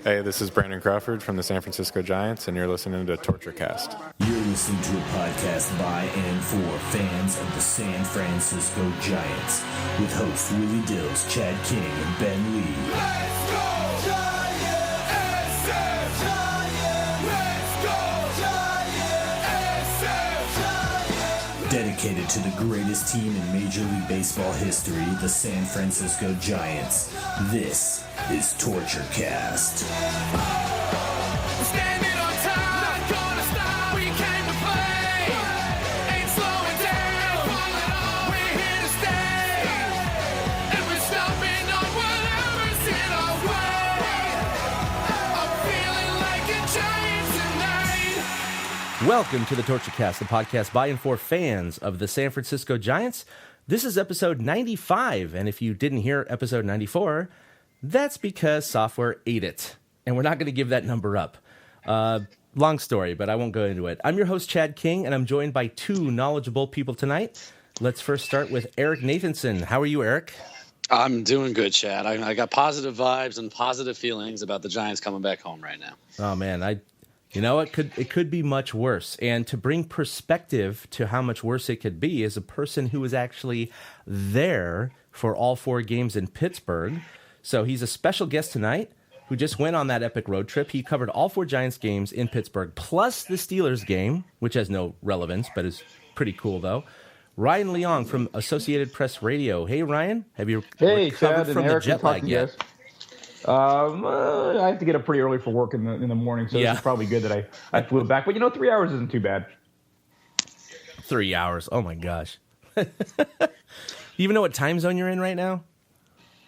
Hey, this is Brandon Crawford from the San Francisco Giants, and you're listening to Torture Cast. You're listening to a podcast by and for fans of the San Francisco Giants, with hosts Willie Dills, Chad King, and Ben Lee. Let's go Giants! SF Giants! Let's go Giants! SF Giants! Dedicated to the greatest team in Major League Baseball history, the San Francisco Giants. This is Torture Cast. Standing on top, not gonna stop. We came to play, ain't slowing down. We're here to stay, and we're stomping on whatever's in our way. I'm feeling like a giant tonight. Welcome to the Torture Cast, the podcast by and for fans of the San Francisco Giants. This is episode 95, and if you didn't hear episode 94, that's because software ate it, and we're not going to give that number up. Long story, but I won't go into it. I'm your host, Chad King, and I'm joined by two knowledgeable people tonight. Let's first start with Eric Nathanson. How are you, Eric? I'm doing good, Chad. I got positive vibes and positive feelings about the Giants coming back home right now. Oh, man, it could be much worse. And to bring perspective to how much worse it could be is a person who was actually there for all four games in Pittsburgh. So he's a special guest tonight who just went on that epic road trip. He covered all four Giants games in Pittsburgh, plus the Steelers game, which has no relevance, but is pretty cool, though. Ryan Leong from Associated Press Radio. Hey, Ryan. Have you recovered Chad from and Eric, the jet lag yet? I have to get up pretty early for work in the morning, so it's probably good that I flew back. But, 3 hours isn't too bad. 3 hours. Oh, my gosh. You even know what time zone you're in right now?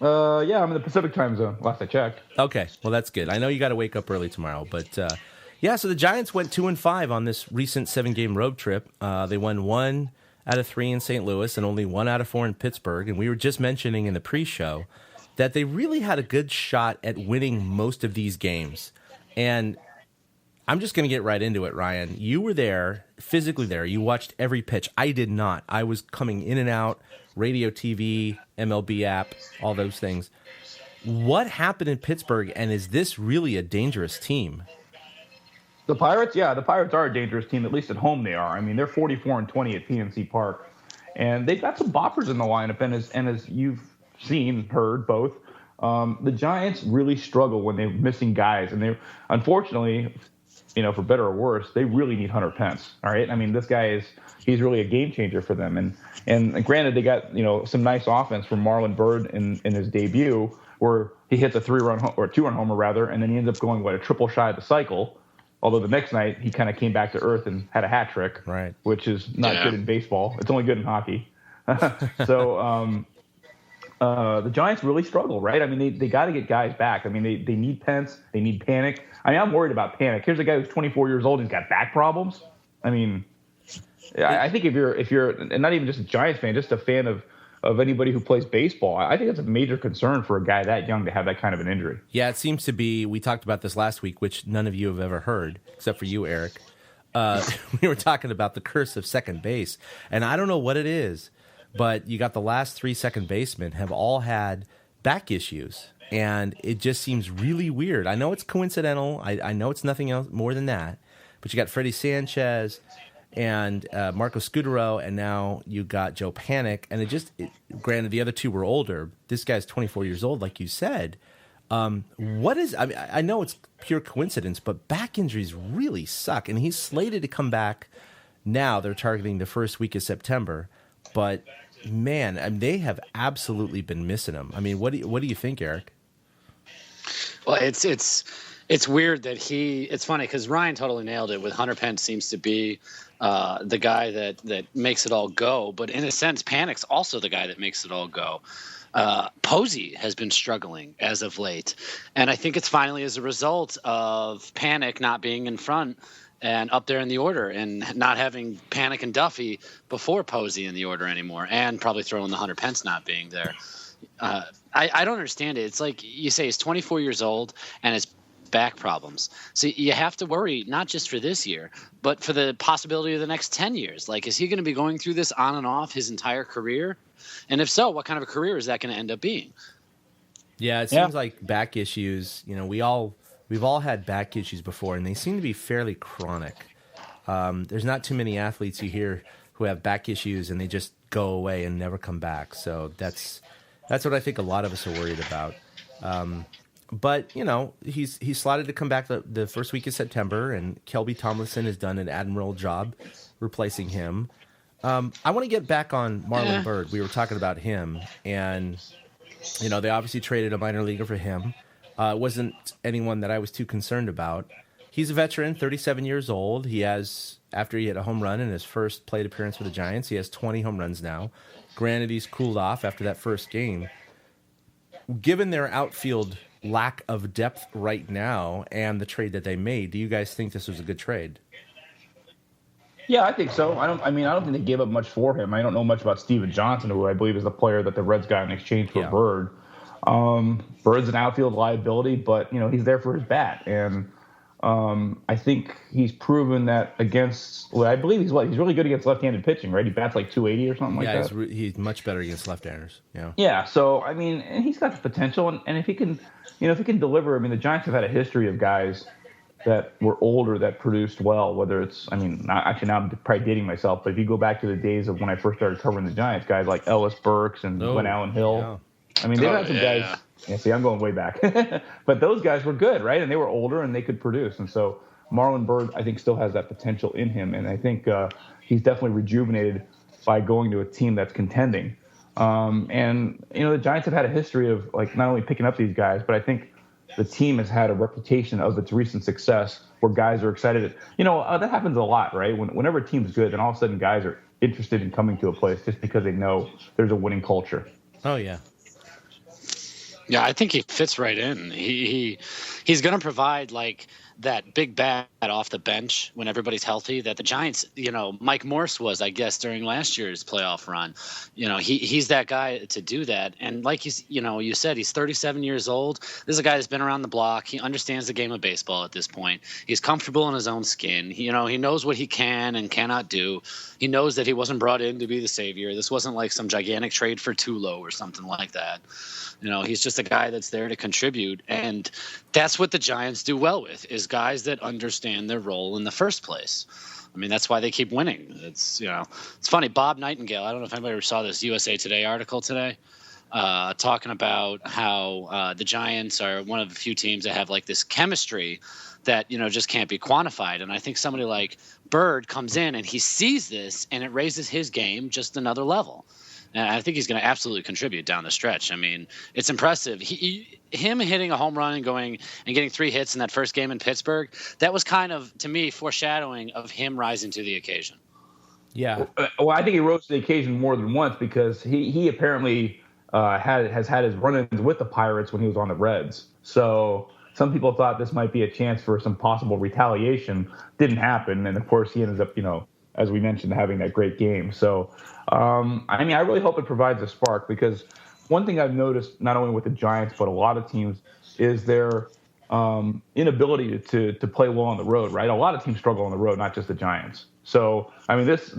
Yeah, I'm in the Pacific time zone, last I checked. Okay, well, that's good. I know you got to wake up early tomorrow, but so the Giants went 2-5 on this recent 7-game road trip. They won 1 out of 3 in St. Louis and only 1 out of 4 in Pittsburgh. And we were just mentioning in the pre-show that they really had a good shot at winning most of these games. And I'm just going to get right into it, Ryan. You were there, physically there. You watched every pitch. I did not. I was coming in and out, radio, TV, MLB app, all those things. What happened in Pittsburgh, and is this really a dangerous team? The Pirates? Yeah, the Pirates are a dangerous team. At least at home they are. I mean, they're 44-20 at PNC Park. And they've got some boppers in the lineup, and as you've seen, heard both, the Giants really struggle when they're missing guys. And they, unfortunately, for better or worse, they really need Hunter Pence. All right? I mean, this guy he's really a game changer for them. And granted, they got, some nice offense from Marlon Byrd in his debut, where he hits a 2-run homer rather, and then he ends up going, a triple shy of the cycle. Although the next night, he kind of came back to earth and had a hat trick, right? Which is not good in baseball. It's only good in hockey. So the Giants really struggle, right? I mean, they got to get guys back. I mean, they need Pence. They need Panic. I mean, I'm worried about Panic. Here's a guy who's 24 years old and he's got back problems. I mean, I think if you're and not even just a Giants fan, just a fan of anybody who plays baseball, I think it's a major concern for a guy that young to have that kind of an injury. Yeah, it seems to be. We talked about this last week, which none of you have ever heard, except for you, Eric. We were talking about the curse of second base, and I don't know what it is, but you got the last 3 second basemen have all had back issues, and it just seems really weird. I know it's coincidental. I know it's nothing else more than that, but you got Freddie Sanchez and Marco Scudero, and now you got Joe Panic, and granted, the other two were older. This guy's 24 years old, like you said. What is? I mean, I know it's pure coincidence, but back injuries really suck, and he's slated to come back. Now they're targeting the first week of September, but man, I mean, they have absolutely been missing him. I mean, what do you think, Eric? Well, it's weird that it's funny because Ryan totally nailed it. With Hunter Pence seems to be the guy that makes it all go, but in a sense, Panic's also the guy that makes it all go. Posey has been struggling as of late, and I think it's finally as a result of Panic not being in front and up there in the order, and not having Panic and Duffy before Posey in the order anymore, and probably throwing the Hunter Pence not being there. I don't understand it. It's like you say, he's 24 years old and it's back problems. So you have to worry not just for this year, but for the possibility of the next 10 years. Like, is he going to be going through this on and off his entire career? And if so, what kind of a career is that going to end up being? Yeah, it seems like back issues, we all we've all had back issues before, and they seem to be fairly chronic. There's not too many athletes you hear who have back issues and they just go away and never come back. So that's what I think a lot of us are worried about. But, you know, he's slotted to come back the first week of September, and Kelby Tomlinson has done an admirable job replacing him. I want to get back on Marlon Byrd. We were talking about him, and, you know, they obviously traded a minor leaguer for him. It wasn't anyone that I was too concerned about. He's a veteran, 37 years old. He has, after he hit a home run in his first plate appearance for the Giants, he has 20 home runs now. Granted, he's cooled off after that first game. Given their outfield lack of depth right now and the trade that they made, do you guys think this was a good trade? Yeah, I think so. I don't think they gave up much for him. I don't know much about Steven Johnson, who I believe is the player that the Reds got in exchange for Bird. Bird's an outfield liability, but, you know, he's there for his bat. And I think he's proven that against, well, I believe he's really good against left-handed pitching, right? He bats like 280 or something like that. Yeah, he's much better against left-handers. Yeah. Yeah. So I mean, and he's got the potential, and if he can, deliver. I mean, the Giants have had a history of guys that were older that produced well. Whether it's, I mean, now I'm probably dating myself, but if you go back to the days of when I first started covering the Giants, guys like Ellis Burks and Glenn Allen Hill. Yeah. I mean, they've had some guys. Yeah, see, I'm going way back. But those guys were good, right? And they were older and they could produce. And so Marlon Byrd, I think, still has that potential in him. And I think he's definitely rejuvenated by going to a team that's contending. And, you know, the Giants have had a history of, like, not only picking up these guys, but I think the team has had a reputation of its recent success where guys are excited. You know, that happens a lot, right? Whenever a team's good, then all of a sudden guys are interested in coming to a place just because they know there's a winning culture. Oh, yeah. Yeah, I think he fits right in. He's going to provide, like, that big bat off the bench when everybody's healthy that the Giants, you know, Mike Morse was, I guess, during last year's playoff run. You know, he's that guy to do that. And like you said, he's 37 years old. This is a guy that's been around the block. He understands the game of baseball at this point. He's comfortable in his own skin. He knows what he can and cannot do. He knows that he wasn't brought in to be the savior. This wasn't like some gigantic trade for Tulo or something like that. You know, he's just a guy that's there to contribute. And that's what the Giants do well with, is guys that understand their role in the first place. I mean, that's why they keep winning. It's funny. Bob Nightingale, I don't know if anybody ever saw this USA Today article today, talking about how the Giants are one of the few teams that have, like, this chemistry that, you know, just can't be quantified. And I think somebody like Bird comes in and he sees this and it raises his game just another level. And I think he's going to absolutely contribute down the stretch. I mean, it's impressive. Him hitting a home run and going and getting 3 hits in that first game in Pittsburgh, that was kind of, to me, foreshadowing of him rising to the occasion. Yeah. Well, I think he rose to the occasion more than once because he apparently has had his run-ins with the Pirates when he was on the Reds. So some people thought this might be a chance for some possible retaliation. Didn't happen. And, of course, he ends up, you know, as we mentioned, having that great game. So, I mean, I really hope it provides a spark because one thing I've noticed, not only with the Giants, but a lot of teams, is their inability to play well on the road, right? A lot of teams struggle on the road, not just the Giants. So, I mean, this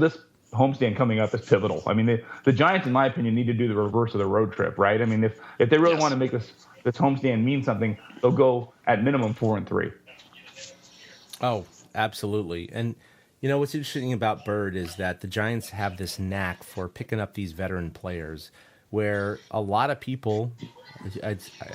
homestand coming up is pivotal. I mean, the Giants, in my opinion, need to do the reverse of the road trip, right? I mean, if they really want to make this homestand mean something, they'll go at minimum 4-3. Oh, absolutely. And you know, what's interesting about Bird is that the Giants have this knack for picking up these veteran players where a lot of people,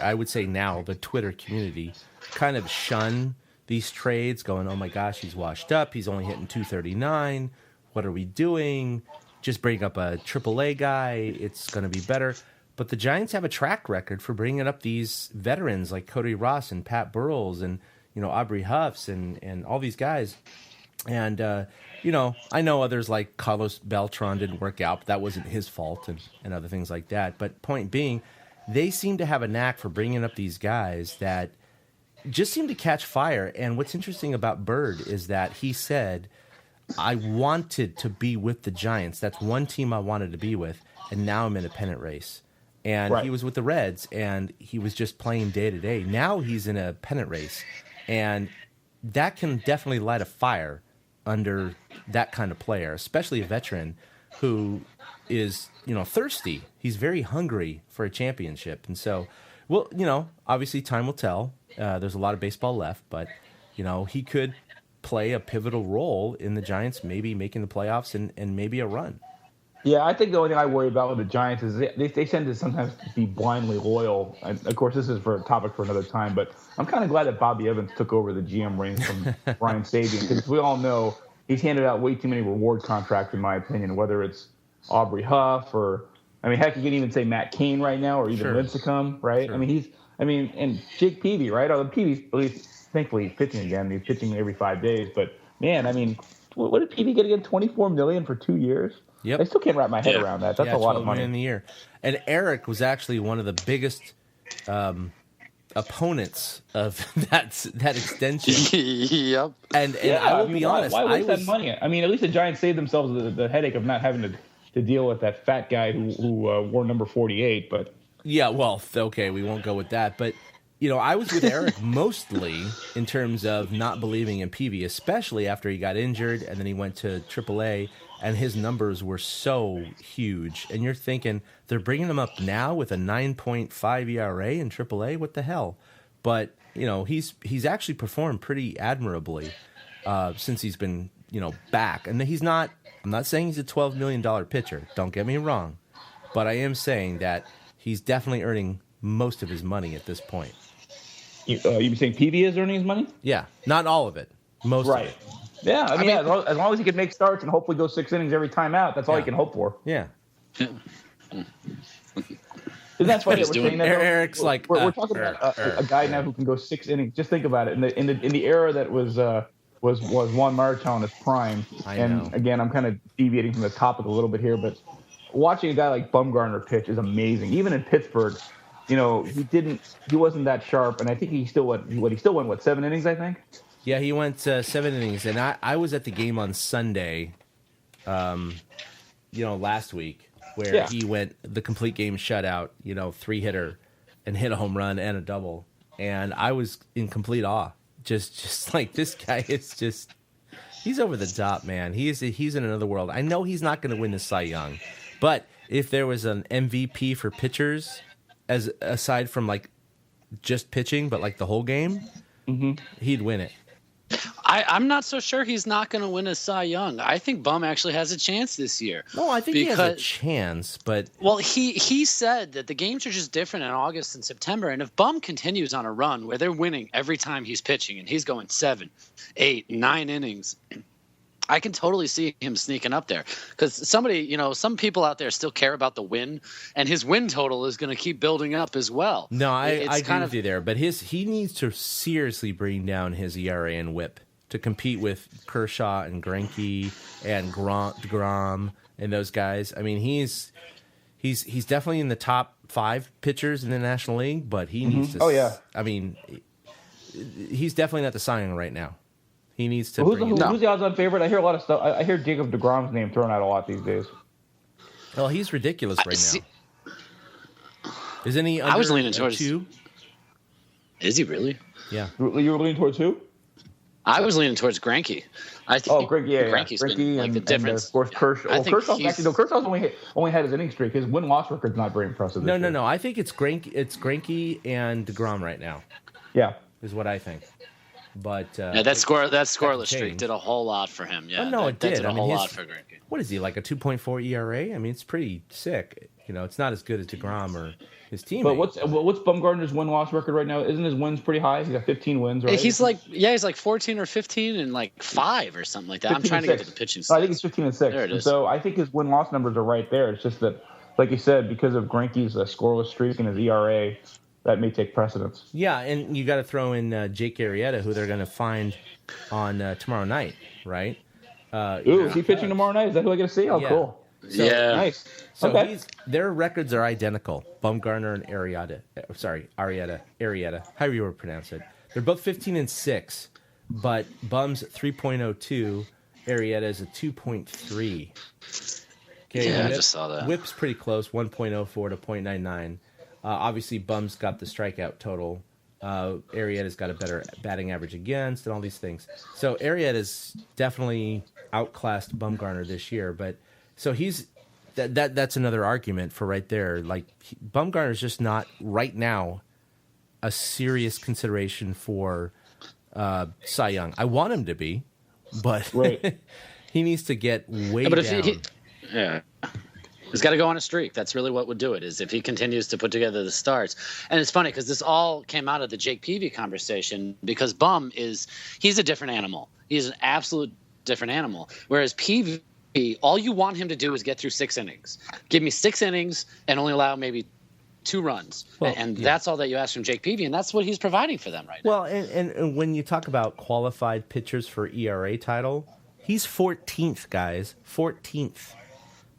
I would say now, the Twitter community, kind of shun these trades going, oh my gosh, he's washed up. He's only hitting 239. What are we doing? Just bring up a AAA guy. It's going to be better. But the Giants have a track record for bringing up these veterans like Cody Ross and Pat Burrells and, you know, Aubrey Huffs and all these guys. And, you know, I know others like Carlos Beltran didn't work out, but that wasn't his fault and other things like that. But point being, they seem to have a knack for bringing up these guys that just seem to catch fire. And what's interesting about Bird is that he said, I wanted to be with the Giants. That's one team I wanted to be with. And now I'm in a pennant race. And He was with the Reds, and he was just playing day to day. Now he's in a pennant race. And that can definitely light a fire under that kind of player, especially a veteran who is, you know, thirsty. He's very hungry for a championship. And so, well, you know, obviously time will tell. There's a lot of baseball left, but he could play a pivotal role in the Giants maybe making the playoffs and maybe a run. Yeah, I think the only thing I worry about with the Giants is they tend to sometimes be blindly loyal. And of course, this is for a topic for another time, but I'm kind of glad that Bobby Evans took over the GM reins from Brian Sabian, because we all know he's handed out way too many reward contracts, in my opinion, whether it's Aubrey Huff or, heck, you can even say Matt Cain right now, or even Lincecum, right? Sure. And Jake Peavy, right? Although Peavy's at least, thankfully, he's pitching again. He's pitching every 5 days. But, man, what did Peavy get again? $24 million for 2 years? Yep. I still can't wrap my head around that. That's a lot of money. In the year. And Eric was actually one of the biggest opponents of that extension. Yep. And I will be honest. Why waste that money? At least the Giants saved themselves the headache of not having to deal with that fat guy who wore number 48. But yeah, well, okay, we won't go with that. But I was with Eric mostly in terms of not believing in Peavy, especially after he got injured and then he went to AAA. And his numbers were so huge. And you're thinking, they're bringing him up now with a 9.5 ERA in AAA? What the hell? But, he's actually performed pretty admirably since he's been, back. And I'm not saying he's a $12 million pitcher. Don't get me wrong. But I am saying that he's definitely earning most of his money at this point. You saying Peavy is earning his money? Yeah, not all of it. Most of it. Yeah, as long as he can make starts and hopefully go 6 innings every time out, that's all you can hope for. Yeah. Isn't that funny that we're saying that? Eric's we're talking about a guy now who can go 6 innings. Just think about it. In the era that was Juan Marichal in his prime. And again, I'm kind of deviating from the topic a little bit here, but watching a guy like Bumgarner pitch is amazing. Even in Pittsburgh, he wasn't that sharp, and I think he still went 7 innings, I think. Yeah, he went 7 innings, and I was at the game on Sunday, last week, where he went the complete game shutout, 3-hitter, and hit a home run and a double, and I was in complete awe. Just like, this guy is just, he's over the top, man. He's in another world. I know he's not going to win the Cy Young, but if there was an MVP for pitchers, as aside from just pitching, but the whole game, he'd win it. I'm not so sure he's not going to win a Cy Young. I think Bum actually has a chance this year. No, I think he has a chance, but... Well, he said that the games are just different in August and September, and if Bum continues on a run where they're winning every time he's pitching, and he's going 7, 8, 9 innings, I can totally see him sneaking up there. Because some people out there still care about the win, and his win total is going to keep building up as well. No, I agree with you there, but he needs to seriously bring down his ERA and WHIP to compete with Kershaw and Greinke and DeGrom and those guys. He's definitely in the top 5 pitchers in the National League, but he needs to. Oh yeah. He's definitely not the Cy Young right now. He needs to. Who's the odds-on favorite? I hear a lot of stuff. I hear Jacob DeGrom's name thrown out a lot these days. Well, he's ridiculous right now. Isn't he? I was leaning towards 2? Is he really? Yeah. You were leaning towards who? I was leaning towards Greinke. I think Greinke's been the difference. And of course, Kershaw. Kershaw's only had his inning streak. His win-loss record's not very impressive. No. I think it's Greinke and DeGrom right now. Yeah, is what I think. But that scoreless streak did a whole lot for him. Yeah, it did. That did a whole lot for Greinke. What is he, like a 2.4 ERA? It's pretty sick. It's not as good as DeGrom or his team. But what's Bumgarner's win-loss record right now? Isn't his wins pretty high? He's got 15 wins, right? He's like 14 or 15 and 5 or something like that. I'm trying to get to the pitching stats. I think he's 15 and 6. There it is. So I think his win-loss numbers are right there. It's just that, like you said, because of Greinke's scoreless streak and his ERA, that may take precedence. Yeah, and you got to throw in Jake Arrieta, who they're going to find on tomorrow night, right? Is he pitching tomorrow night? Is that who I get to see? Oh, yeah. Cool. So, yeah. Nice. So okay. Their records are identical. Bumgarner and Arrieta. Arrieta. However you would pronounce it. They're both 15 and 6, but Bum's 3.02, Arrieta's a 2.3. Okay, yeah, I just saw that. WHIP's pretty close, 1.04 to 0.99. Obviously, Bum's got the strikeout total. Arrieta's got a better batting average against and all these things. So Arrieta's definitely outclassed Bumgarner this year. But so that's another argument for right there. Bumgarner's just not right now a serious consideration for Cy Young. I want him to be, but Right. he needs to get way But down. He's got to go on a streak. That's really what would do it, is if he continues to put together the starts. And it's funny because this all came out of the Jake Peavy conversation, because Bum he's a different animal. He's an absolute different animal. Whereas Peavy, all you want him to do is get through 6 innings. Give me 6 innings and only allow maybe 2 runs. Well, and yeah. that's all that you ask from Jake Peavy, and that's what he's providing for them right now. Well, and when you talk about qualified pitchers for ERA title, he's 14th, guys. 14th.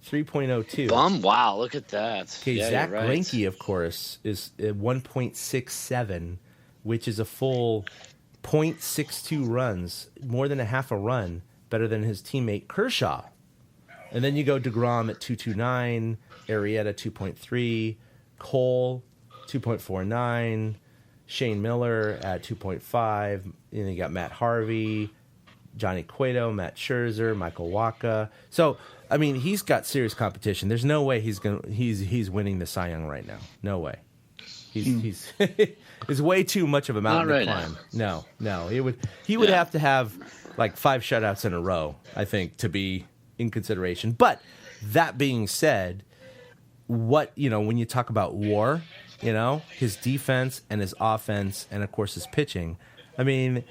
3.02. Bum, wow, look at that. Okay, Yeah, Zach you're right. Greinke, of course, is 1.67, which is a full 0.62 runs, more than a half a run, better than his teammate Kershaw. And then you go DeGrom at 2.29, Arrieta 2.3, Cole 2.49, Shane Miller at 2.5, and then you got Matt Harvey, Johnny Cueto, Matt Scherzer, Michael Wacha. So, I mean, he's got serious competition. There's no way he's winning the Cy Young right now. No way. He's it's way too much of a mountain Not to right climb. No. He would have to have like 5 shutouts in a row, I think, to be in consideration. But that being said, when you talk about WAR, his defense and his offense and of course his pitching, I mean,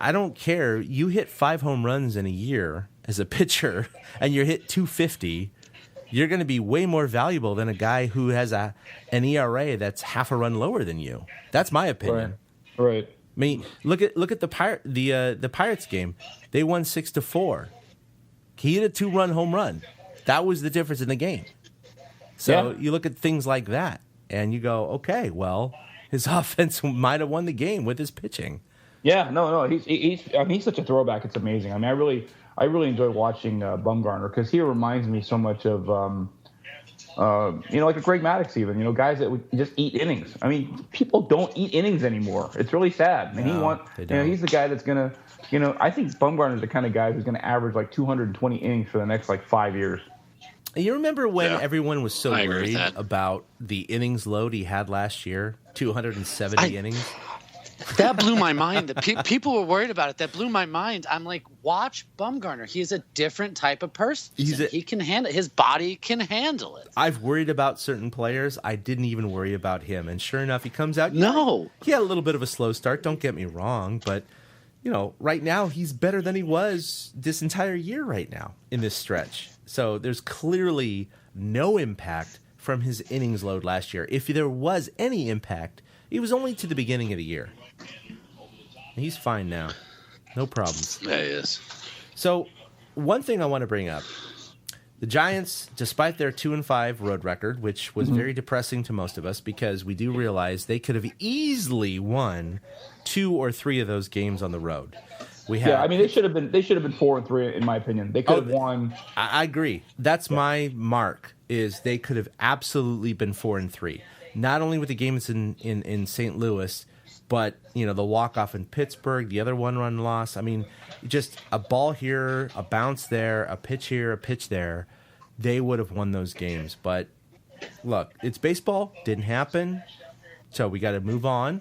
I don't care. You hit 5 home runs in a year as a pitcher, and you hit 250. You're going to be way more valuable than a guy who has an ERA that's half a run lower than you. That's my opinion. Right. I mean, look at the Pirates game. They won 6-4. He hit a 2-run home run. That was the difference in the game. So you look at things like that, and you go, okay, well, his offense might have won the game with his pitching. Yeah, no. He's such a throwback. It's amazing. I mean, I really enjoy watching Bumgarner because he reminds me so much of, like a Greg Maddux even. Guys that would just eat innings. I mean, people don't eat innings anymore. It's really sad. And he's the guy that's gonna, I think Bumgarner's the kind of guy who's gonna average like 220 innings for the next like 5 years. You remember when everyone was so I agree with worried that. about the innings load he had last year? 270 innings. That blew my mind. People were worried about it. That blew my mind. I'm like, watch Bumgarner. He's a different type of person. He can handle. His body can handle it. I've worried about certain players. I didn't even worry about him. And sure enough, he comes out. No. He had a little bit of a slow start. Don't get me wrong. But, right now he's better than he was this entire year right now in this stretch. So there's clearly no impact from his innings load last year. If there was any impact, it was only to the beginning of the year. He's fine now. No problems. Yeah, he is. So, one thing I want to bring up. The Giants, despite their 2-5 road record, which was very depressing to most of us because we do realize they could have easily won 2 or 3 of those games on the road. They should have been 4-3 in my opinion. They could have won. I agree. That's my mark, is they could have absolutely been 4-3. Not only with the games in St. Louis, but, the walk-off in Pittsburgh, the other 1-run loss. I mean, just a ball here, a bounce there, a pitch here, a pitch there. They would have won those games. But, look, it's baseball. Didn't happen. So we got to move on.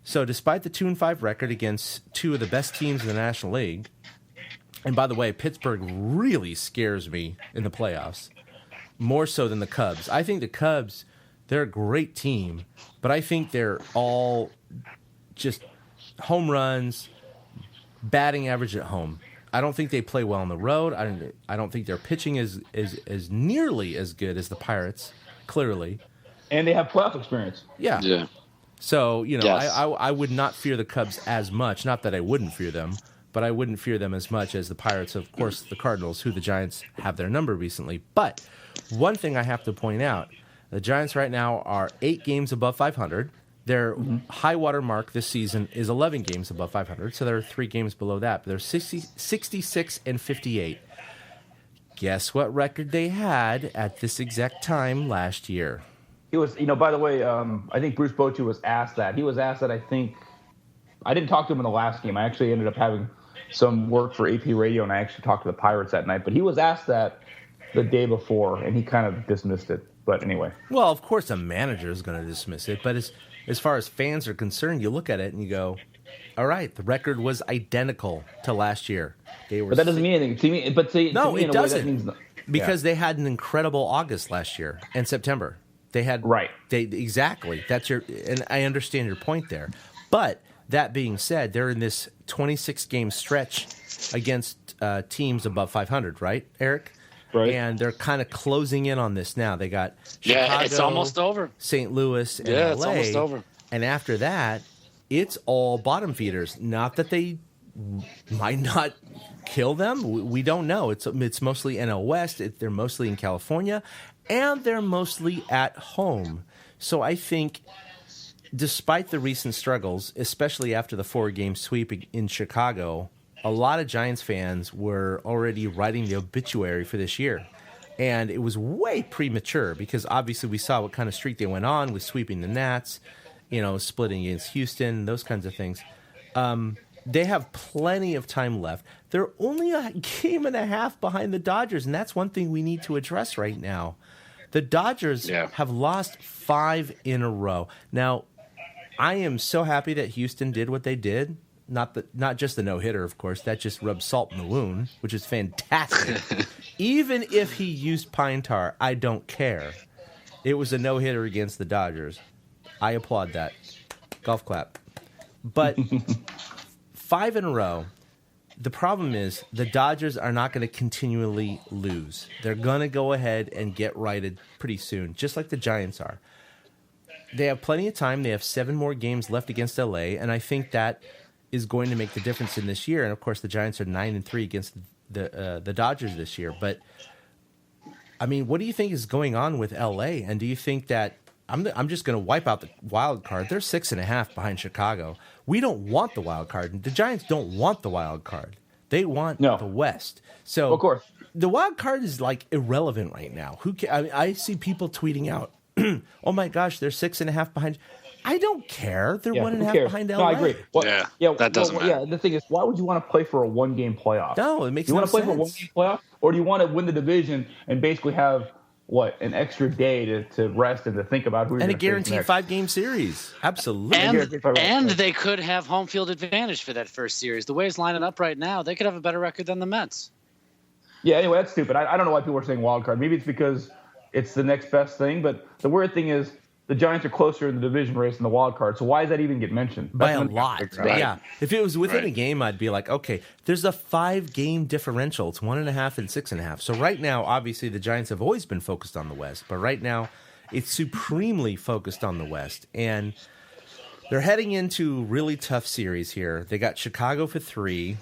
So despite the 2-5 record against 2 of the best teams in the National League, and by the way, Pittsburgh really scares me in the playoffs, more so than the Cubs. I think the Cubs, they're a great team, but I think they're all just home runs, batting average at home. I don't think they play well on the road. I don't think their pitching is nearly as good as the Pirates, clearly. And they have playoff experience. Yeah. So, Yes. I would not fear the Cubs as much. Not that I wouldn't fear them, but I wouldn't fear them as much as the Pirates, of course, the Cardinals, who the Giants have their number recently. But one thing I have to point out, the Giants right now are 8 games above 500. Their high water mark this season is 11 games above 500, so they're 3 games below that. But they're 66-58. Guess what record they had at this exact time last year? He was, by the way, I think Bruce Bochy was asked that. He was asked that, I didn't talk to him in the last game. I actually ended up having some work for AP Radio, and I actually talked to the Pirates that night. But he was asked that the day before, and he kind of dismissed it. But anyway. Well, of course a manager is going to dismiss it, but as far as fans are concerned, you look at it and you go, all right, the record was identical to last year. They were But that doesn't mean anything to me. But to no, me, it in a way, doesn't. that means Because they had an incredible August last year and September. They had Right. Exactly. That's and I understand your point there. But that being said, they're in this 26 game stretch against teams above 500, right, Eric? Right. And they're kind of closing in on this now. They got Chicago, Yeah, it's almost over. St. Louis, and Yeah, LA. it's almost over. And after that, it's all bottom feeders. Not that they might not kill them. We don't know. It's mostly NL West. They're mostly in California, and they're mostly at home. So I think, despite the recent struggles, especially after the 4-game sweep in Chicago, a lot of Giants fans were already writing the obituary for this year. And it was way premature because obviously we saw what kind of streak they went on with sweeping the Nats, splitting against Houston, those kinds of things. They have plenty of time left. They're only a game and a half behind the Dodgers, and that's one thing we need to address right now. The Dodgers have lost 5 in a row. Now, I am so happy that Houston did what they did. Not just the no-hitter, of course. That just rubs salt in the wound, which is fantastic. Even if he used pine tar, I don't care. It was a no-hitter against the Dodgers. I applaud that. Golf clap. But 5 in a row. The problem is the Dodgers are not going to continually lose. They're going to go ahead and get righted pretty soon, just like the Giants are. They have plenty of time. They have 7 more games left against LA, and I think that is going to make the difference in this year. And, of course, the Giants are 9-3 against the Dodgers this year. But, I mean, what do you think is going on with LA? And do you think that I'm just going to wipe out the wild card? They're 6.5 behind Chicago. We don't want the wild card. The Giants don't want the wild card. They want the West. So of course, the wild card is like irrelevant right now. I see people tweeting out, "Oh my gosh, they're 6.5 behind." I don't care. They're 1.5 behind LA. No, I agree. That doesn't matter. Yeah, the thing is, why would you want to play for a 1-game playoff? No, it makes you no want to play sense. for a 1-game playoff, or do you want to win the division and basically have an extra day to rest and to think about who you're And a going to guaranteed 5-game series. Absolutely. And they could have home field advantage for that first series. The way it's lining up right now, they could have a better record than the Mets. Yeah, anyway, that's stupid. I don't know why people are saying wild card. Maybe it's because it's the next best thing. But the weird thing is the Giants are closer in the division race than the wild card. So why does that even get mentioned? By That's a something I lot. figure out. Right. Yeah. If it was within Right. a game, I'd be like, okay, there's a 5-game differential. It's 1.5 and 6.5. So right now, obviously, the Giants have always been focused on the West. But right now, it's supremely focused on the West. And they're heading into really tough series here. They got Chicago for 3.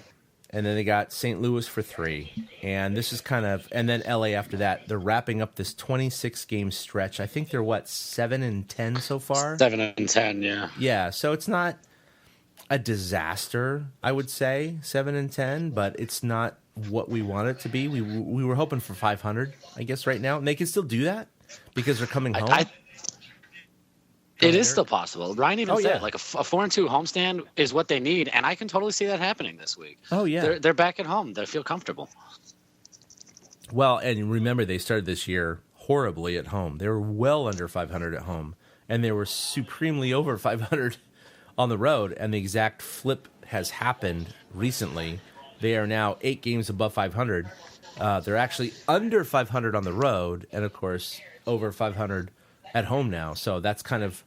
And then they got St. Louis for 3. And this is and then LA after that. They're wrapping up this 26-game stretch. I think they're, 7-10 so far? 7-10, yeah. Yeah, so it's not a disaster, I would say, 7-10, but it's not what we want it to be. We were hoping for 500, I guess, right now. And they can still do that because they're coming home. It is still possible. Ryan even said yeah. like a 4-2 homestand is what they need, and I can totally see that happening this week. Oh, yeah. They're back at home. They feel comfortable. Well, and remember, they started this year horribly at home. They were well under 500 at home, and they were supremely over 500 on the road, and the exact flip has happened recently. They are now 8 games above 500. They're actually under 500 on the road, and, of course, over 500 at home now. So that's kind of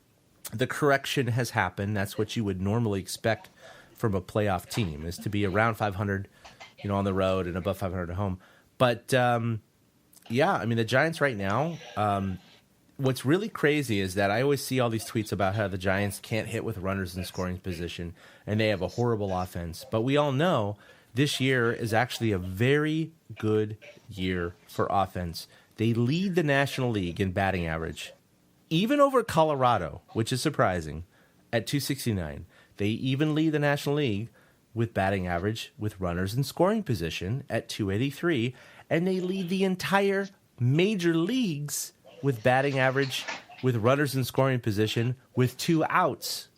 the correction has happened. That's what you would normally expect from a playoff team, is to be around 500, on the road and above 500 at home. But, I mean, the Giants right now, what's really crazy is that I always see all these tweets about how the Giants can't hit with runners in scoring position and they have a horrible offense. But we all know this year is actually a very good year for offense. They lead the National League in batting average, even over Colorado, which is surprising, at 269. They even lead the National League with batting average with runners in scoring position at 283, and they lead the entire major leagues with batting average with runners in scoring position with 2 outs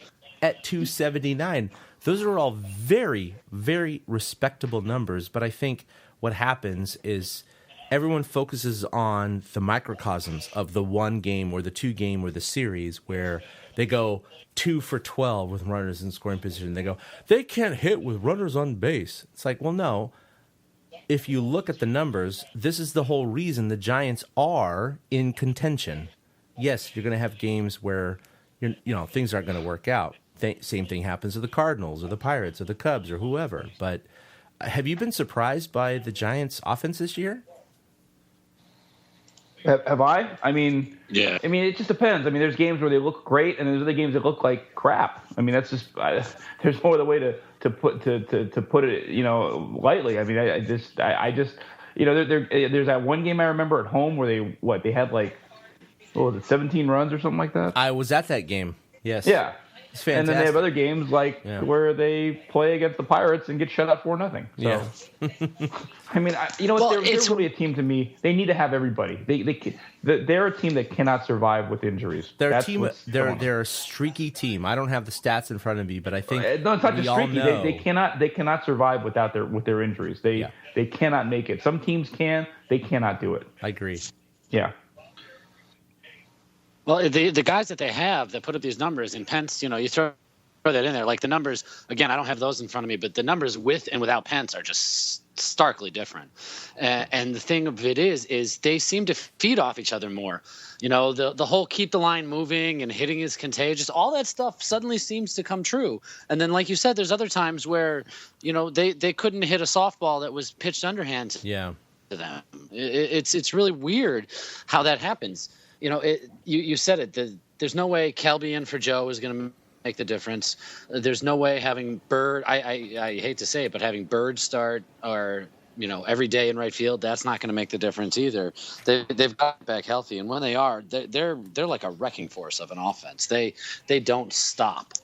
at 279. Those are all very, very respectable numbers, but I think what happens is everyone focuses on the microcosms of the one game or the two game or the series where they go 2 for 12 with runners in scoring position. They go, they can't hit with runners on base. It's like, well, no. If you look at the numbers, this is the whole reason the Giants are in contention. Yes, you're going to have games where things aren't going to work out. Same thing happens to the Cardinals or the Pirates or the Cubs or whoever. But have you been surprised by the Giants' offense this year? Have I? I mean, Yeah. I mean, it just depends. I mean, there's games where they look great, and there's other games that look like crap. I mean, that's just there's no other way to put it, lightly. I mean, I just there's that one game I remember at home where they had like, what was it, 17 runs or something like that. I was at that game. Yes. Yeah. It's fantastic. And then they have other games like where they play against the Pirates and get shut out 4-0. So, Yeah. I mean, they're really a team to me. They need to have everybody. They're a team that cannot survive with injuries. They're a streaky team. I don't have the stats in front of me, but I think no, it's not just streaky. Know. They cannot survive with their injuries. They cannot make it. Some teams can. They cannot do it. I agree. Yeah. Well, the guys that they have that put up these numbers in Pence, you throw that in there. Like the numbers, again, I don't have those in front of me, but the numbers with and without Pence are just starkly different. And the thing of it is they seem to feed off each other more. The whole keep the line moving and hitting is contagious. All that stuff suddenly seems to come true. And then, like you said, there's other times where, they couldn't hit a softball that was pitched underhand to them. It's really weird how that happens. You said it. There's no way Kelby in for Joe is going to make the difference. There's no way having Bird. I hate to say it, but having Bird start or every day in right field, that's not going to make the difference either. They've got back healthy, and when they are, they're like a wrecking force of an offense. They don't stop.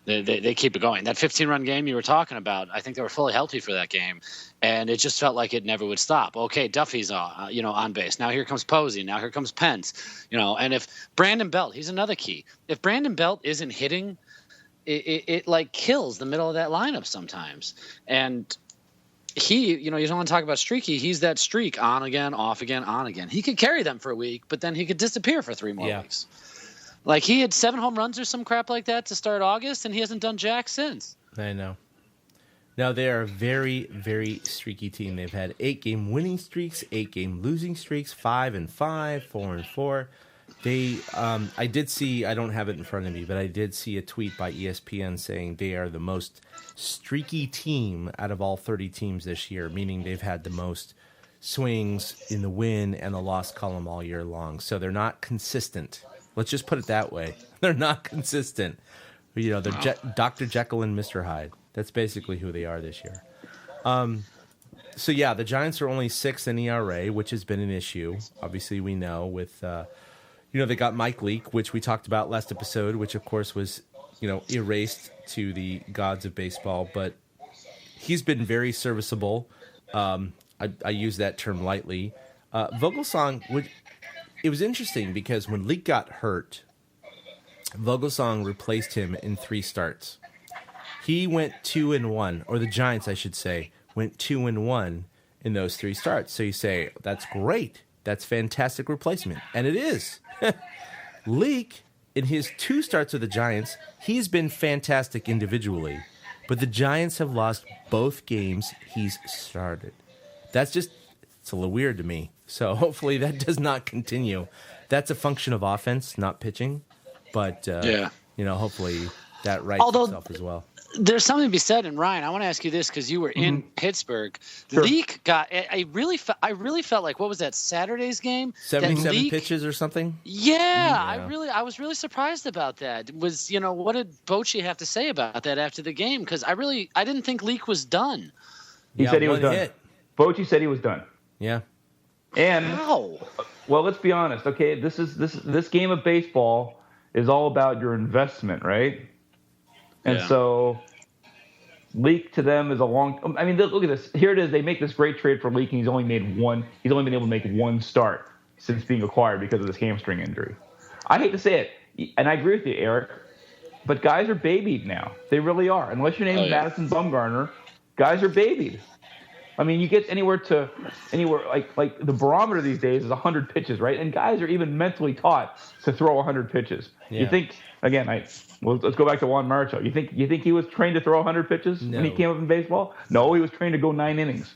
They keep it going. That 15-run game you were talking about, I think they were fully healthy for that game, and it just felt like it never would stop. Okay, Duffy's on base. Now here comes Posey. Now here comes Pence. And if Brandon Belt, he's another key. If Brandon Belt isn't hitting, it like kills the middle of that lineup sometimes. And he, you don't want to talk about streaky. He's that streak, on again, off again, on again. He could carry them for a week, but then he could disappear for 3 more weeks. Like he had 7 home runs or some crap like that to start August, and he hasn't done jack since. I know. Now they are a very, very streaky team. They've had 8-game winning streaks, 8-game losing streaks, 5-5, 4-4. They, I did see. I don't have it in front of me, but I did see a tweet by ESPN saying they are the most streaky team out of all 30 teams this year, meaning they've had the most swings in the win and the loss column all year long. So they're not consistent. Let's just put it that way. They're not consistent. They're Dr. Jekyll and Mr. Hyde. That's basically who they are this year. So, the Giants are only 6th in ERA, which has been an issue. Obviously, we know with, they got Mike Leake, which we talked about last episode, which, of course, was, erased to the gods of baseball. But he's been very serviceable. I use that term lightly. Vogelsong, it was interesting because when Leake got hurt, Vogelsong replaced him in 3 starts. He went 2-1, or the Giants, I should say, went 2-1 in those 3 starts. So you say, that's great. That's fantastic replacement. And it is. Leake, in his 2 starts with the Giants, he's been fantastic individually. But the Giants have lost both games he's started. It's a little weird to me. So hopefully that does not continue. That's a function of offense, not pitching. But, hopefully that rights itself as well. There's something to be said, and Ryan, I want to ask you this because you were in Pittsburgh. Sure. Leake got. I really felt like, what was that, Saturday's game? 77 pitches or something. Yeah, I was really surprised about that. What did Bochy have to say about that after the game? Because I didn't think Leake was done. He said he was done. Hit. Bochy said he was done. Yeah. And How? Well, let's be honest. Okay, this game of baseball is all about your investment, right? And so Leak to them is a long. I mean, look at this. Here it is. They make this great trade for Leak, and he's only been able to make 1 start since being acquired because of this hamstring injury. I hate to say it, and I agree with you, Eric, but guys are babied now. They really are. Unless your name is Madison Bumgarner, guys are babied. I mean, you get anywhere like the barometer these days is 100 pitches, right? And guys are even mentally taught to throw 100 pitches. Yeah. You think again? Let's go back to Juan Marichal. You think he was trained to throw 100 pitches when he came up in baseball? No, he was trained to go 9 innings.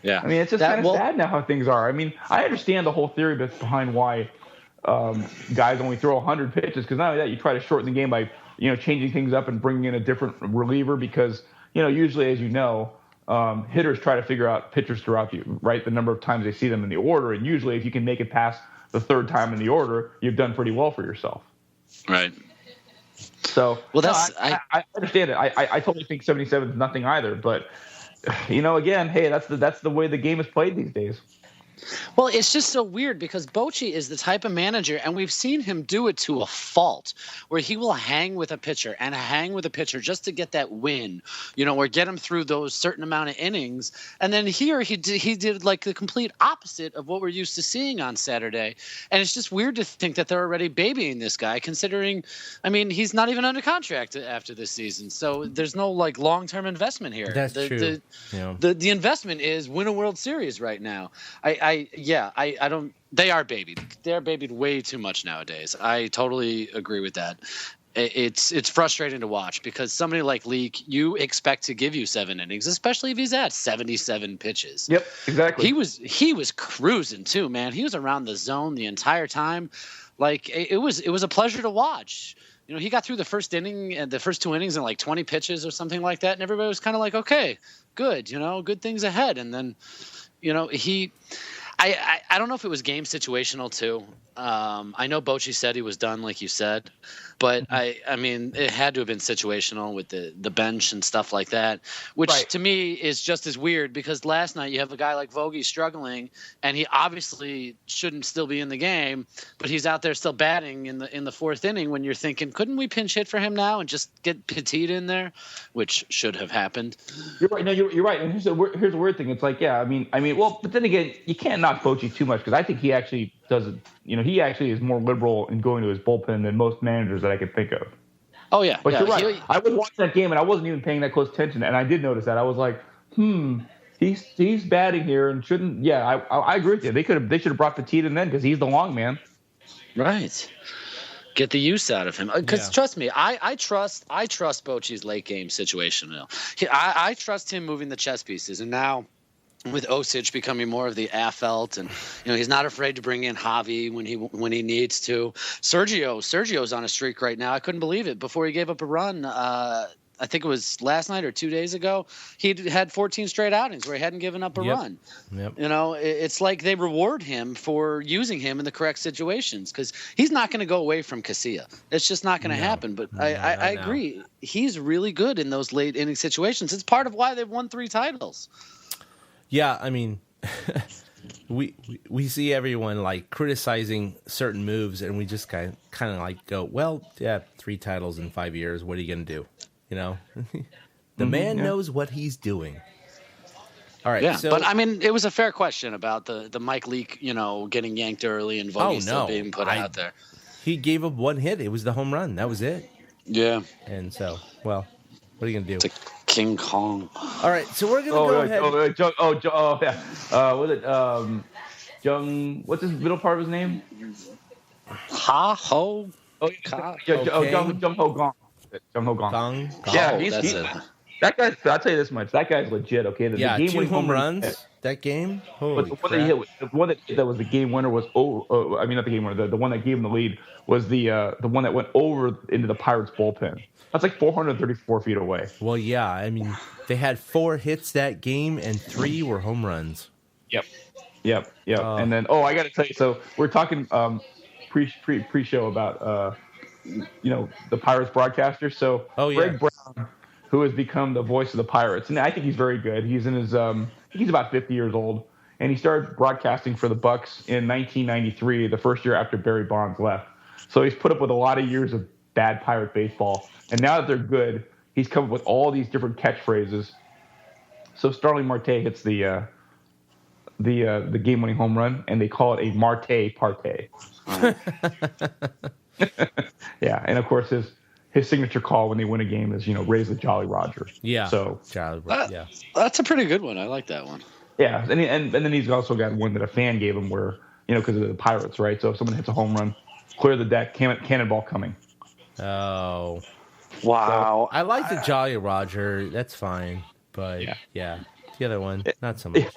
Yeah. I mean, it's just kind of sad now how things are. I mean, I understand the whole theory behind why guys only throw 100 pitches, because not only that, you try to shorten the game by changing things up and bringing in a different reliever, because usually, as you know, hitters try to figure out pitchers throughout the number of times they see them in the order, and usually if you can make it past the third time in the order, you've done pretty well for yourself. Right. So, well, that's I understand it. I totally think 77 is nothing either, but again, hey, that's the way the game is played these days. Well, it's just so weird because Bochy is the type of manager, and we've seen him do it to a fault, where he will hang with a pitcher just to get that win, or get him through those certain amount of innings. And then here he did like the complete opposite of what we're used to seeing on Saturday. And it's just weird to think that they're already babying this guy, considering, I mean, he's not even under contract after this season. So there's no like long-term investment here. That's true. The investment is win a World Series right now. I don't. They are babied. They're babied way too much nowadays. I totally agree with that. It's frustrating to watch because somebody like Leak, you expect to give you 7 innings, especially if he's at 77 pitches. Yep, exactly. He was cruising too, man. He was around the zone the entire time. Like it was a pleasure to watch. He got through the first inning and the first 2 innings in like 20 pitches or something like that, and everybody was kind of like, okay, good, good things ahead. And then, I don't know if it was game situational too. I know Bochy said he was done, like you said, but I mean, it had to have been situational with the bench and stuff like that, which to me is just as weird because last night you have a guy like Vogie struggling, and he obviously shouldn't still be in the game, but he's out there still batting in the 4th inning when you're thinking, couldn't we pinch hit for him now and just get Petit in there, which should have happened. You're right. No, you're right. And here's the weird thing. It's like, yeah, I mean, well, but then again, you can't knock Bochy too much because I think he actually doesn't. He actually is more liberal in going to his bullpen than most managers that I could think of. Oh yeah, but you're right. I was watching that game and I wasn't even paying that close attention, and I did notice that. I was like, he's batting here and shouldn't. Yeah, I agree with you. They should have brought Petit in then because he's the long man. Right. Get the use out of him because trust me, I trust Bochy's late game situation. I trust him moving the chess pieces, and now with Osich becoming more of the Afelt, and he's not afraid to bring in Javi when he needs to. Sergio's on a streak right now. I couldn't believe it. Before he gave up a run, I think it was last night or 2 days ago, he had 14 straight outings where he hadn't given up a run. Yep. It's like they reward him for using him in the correct situations because he's not going to go away from Casilla. It's just not going to happen. But I agree. He's really good in those late inning situations. It's part of why they've won 3 titles. Yeah, I mean, we see everyone like criticizing certain moves, and we just kind of like go, well, yeah, 3 titles in 5 years. What are you gonna do? The man knows what he's doing. All right. Yeah, so, but I mean, it was a fair question about the Mike Leake, getting yanked early and Vogie still being put out there. He gave up 1 hit. It was the home run. That was it. Yeah. And so, well, what are you gonna do? It's a King Kong. All right, so we're gonna go ahead. What's his middle part of his name? Ha Ho. Jung Ho Gong. Jung Ho Gong. Yeah, that's it. That guy. I'll tell you this much. That guy's legit. Okay. The game 2 home runs that game. Holy but the one that was the game winner was I mean, not the game winner. The one that gave him the lead was the one that went over into the Pirates bullpen. That's like 434 feet away. Well, yeah. I mean, they had 4 hits that game, and 3 were home runs. Yep. And then, I got to tell you. So we're talking pre-show about the Pirates broadcaster. So Greg Brown, who has become the voice of the Pirates, and I think he's very good. He's in his he's about 50 years old, and he started broadcasting for the Bucks in 1993, the first year after Barry Bonds left. So he's put up with a lot of years of bad Pirate baseball. And now that they're good, he's come up with all these different catchphrases. So Starling Marte hits the game-winning home run, and they call it a Marte Parte. Yeah, and of course his signature call when they win a game is, raise the Jolly Roger. Yeah. So Yeah. That's a pretty good one. I like that one. yeah, and then he's also got one that a fan gave him where, because of the Pirates, right? So if someone hits a home run, clear the deck, cannonball coming. Oh. Wow. I like the Jolly Roger. That's fine. But yeah, the other one, not so much.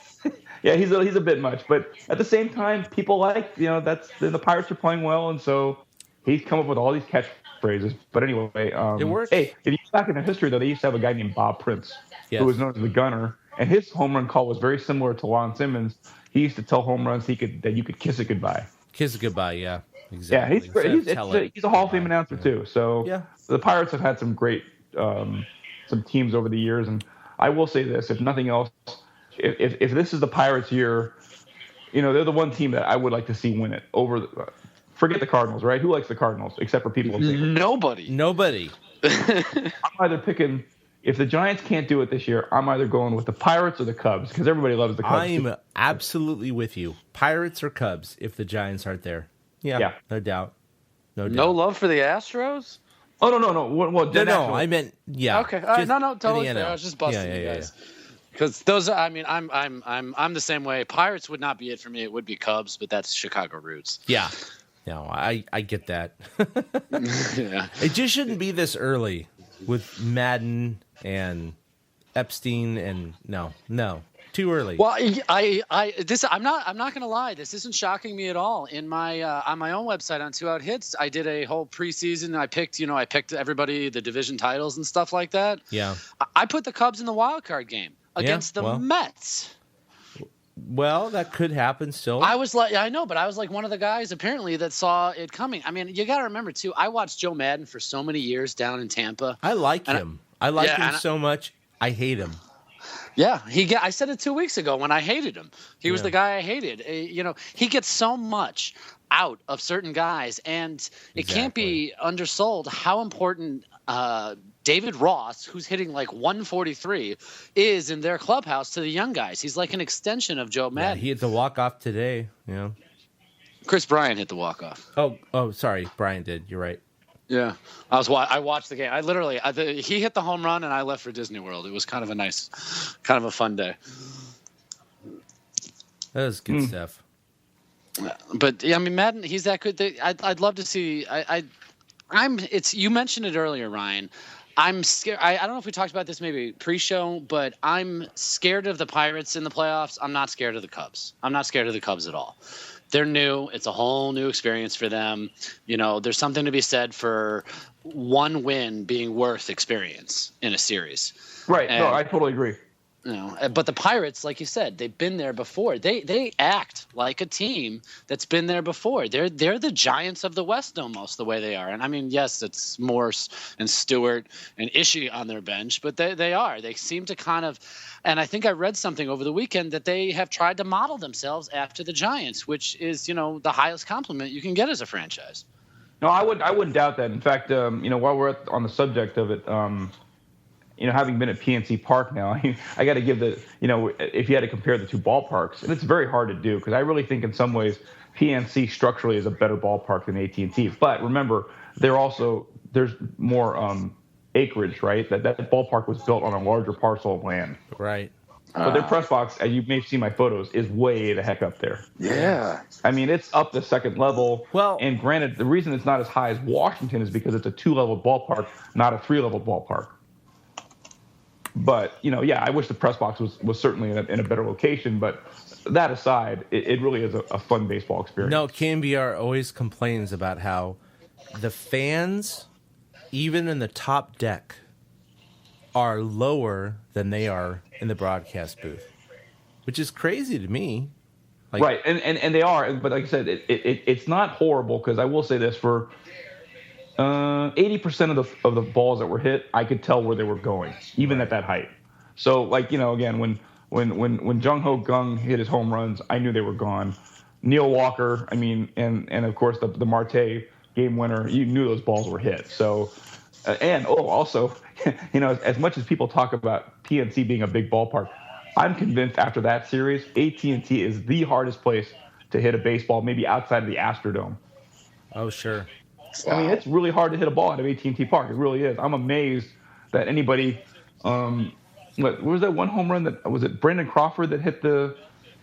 Yeah, he's a bit much, but at the same time, people like, the Pirates are playing well, and so he's come up with all these catchphrases. But anyway, It works. Hey, if you look back in the history, though, they used to have a guy named Bob Prince, Yes. who was known as the Gunner, and his home run call was very similar to Lon Simmons. He used to tell home runs that you could kiss it goodbye. Kiss it goodbye, yeah. Yeah, Exactly. he's great. He's a Hall of Fame announcer too. So Yeah. the Pirates have had some great some teams over the years, and I will say this: if nothing else, if this is the Pirates' year, they're the one team that I would like to see win it over. Forget the Cardinals, right? Who likes the Cardinals except for people? Nobody. I'm either picking. If the Giants can't do it this year, I'm either going with the Pirates or the Cubs because everybody loves the Cubs. I'm absolutely with you. Pirates or Cubs if the Giants aren't there. Yeah. No doubt. No love for the Astros? Oh no. Well, No, I meant Okay. No, totally fair. I was just busting Yeah, you yeah, guys. Because those, I'm the same way. Pirates would not be it for me. It would be Cubs, but that's Chicago roots. Yeah. No, I get that. Yeah. It just shouldn't be this early with Madden and Epstein and no. Too early. Well, I'm not gonna lie. This isn't shocking me at all. In my on my own website on 2 Out Hits, I did a whole preseason. I picked everybody, the division titles and stuff like that. Yeah. I put the Cubs in the wild card game against the Mets. Well, that could happen still. I was like, I know, but I was like one of the guys apparently that saw it coming. I mean, you got to remember too. I watched Joe Madden for so many years down in Tampa. I like him. I like him so much. I hate him. Yeah, I said it 2 weeks ago when I hated him. He was the guy I hated. He gets so much out of certain guys, and it can't be undersold how important David Ross, who's hitting like 143, is in their clubhouse to the young guys. He's like an extension of Joe Madden. Yeah, he hit the walk-off today. Yeah. Chris Bryant hit the walk-off. Oh, sorry. Brian did. You're right. Yeah, I watched the game. He hit the home run, and I left for Disney World. It was kind of a fun day. That was good stuff. But I mean, Madden, he's that good. I'd love to see. You mentioned it earlier, Ryan. I'm scared. I don't know if we talked about this maybe pre-show, but I'm scared of the Pirates in the playoffs. I'm not scared of the Cubs. I'm not scared of the Cubs at all. They're new. It's a whole new experience for them. There's something to be said for one win being worth experience in a series. Right. No, I totally agree. But the Pirates, like you said, they've been there before. They act like a team that's been there before. They're the Giants of the West almost the way they are. And I mean, yes, it's Morse and Stewart and Ishii on their bench, but they are. They seem to kind of, and I think I read something over the weekend that they have tried to model themselves after the Giants, which is, the highest compliment you can get as a franchise. No, I wouldn't doubt that. In fact, while we're on the subject of it, having been at PNC Park now, I got to give if you had to compare the two ballparks, and it's very hard to do because I really think in some ways PNC structurally is a better ballpark than AT&T. But remember, there's more acreage, right? That ballpark was built on a larger parcel of land. Right. But their press box, as you may have seen my photos, is way the heck up there. Yeah. I mean, it's up the second level. Well, and granted, the reason it's not as high as Washington is because it's a 2-level ballpark, not a 3-level ballpark. But, I wish the press box was certainly in a better location. But that aside, it really is a fun baseball experience. No, KMBR always complains about how the fans, even in the top deck, are lower than they are in the broadcast booth, which is crazy to me. Right, and they are. But like I said, it's not horrible because I will say this for 80% of the balls that were hit, I could tell where they were going, even at that height. So, again, when Jung Ho Kang hit his home runs, I knew they were gone. Neil Walker, and of course the Marte game winner, you knew those balls were hit. So, also, as much as people talk about PNC being a big ballpark, I'm convinced after that series, AT&T is the hardest place to hit a baseball, maybe outside of the Astrodome. Oh, sure. I mean, it's really hard to hit a ball out of AT&T Park. It really is. I'm amazed that anybody. What was that one home run that was it? Brandon Crawford that hit the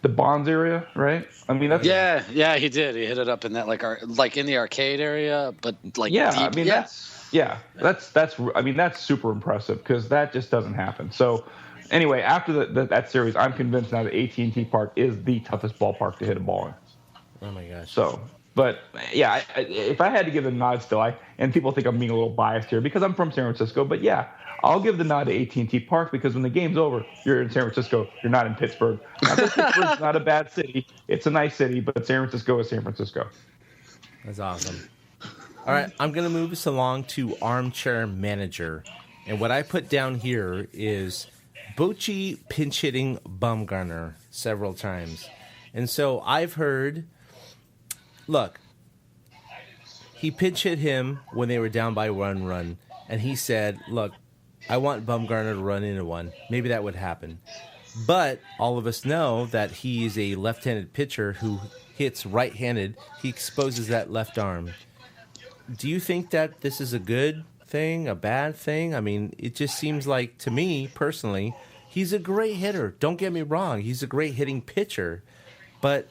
Bonds area, right? I mean, that's Yeah, he did. He hit it up in that like in the arcade area, but like yeah. deep. I mean, that's I mean, that's super impressive because that just doesn't happen. So anyway, after that series, I'm convinced now that AT&T Park is the toughest ballpark to hit a ball in. Oh my gosh. So, but yeah, if I had to give a nod still, and people think I'm being a little biased here because I'm from San Francisco, but yeah, I'll give the nod to AT&T Park because when the game's over, you're in San Francisco, you're not in Pittsburgh. Not that Pittsburgh's not a bad city; it's a nice city, but San Francisco is San Francisco. That's awesome. All right, I'm going to move us along to Armchair Manager, and what I put down here is Bochy pinch hitting Bumgarner several times, and so I've heard. Look, he pinch hit him when they were down by 1 run, and he said, look, I want Bumgarner to run into one. Maybe that would happen. But all of us know that he is a left-handed pitcher who hits right-handed. He exposes that left arm. Do you think that this is a good thing, a bad thing? I mean, it just seems like, to me, personally, he's a great hitter. Don't get me wrong. He's a great hitting pitcher. But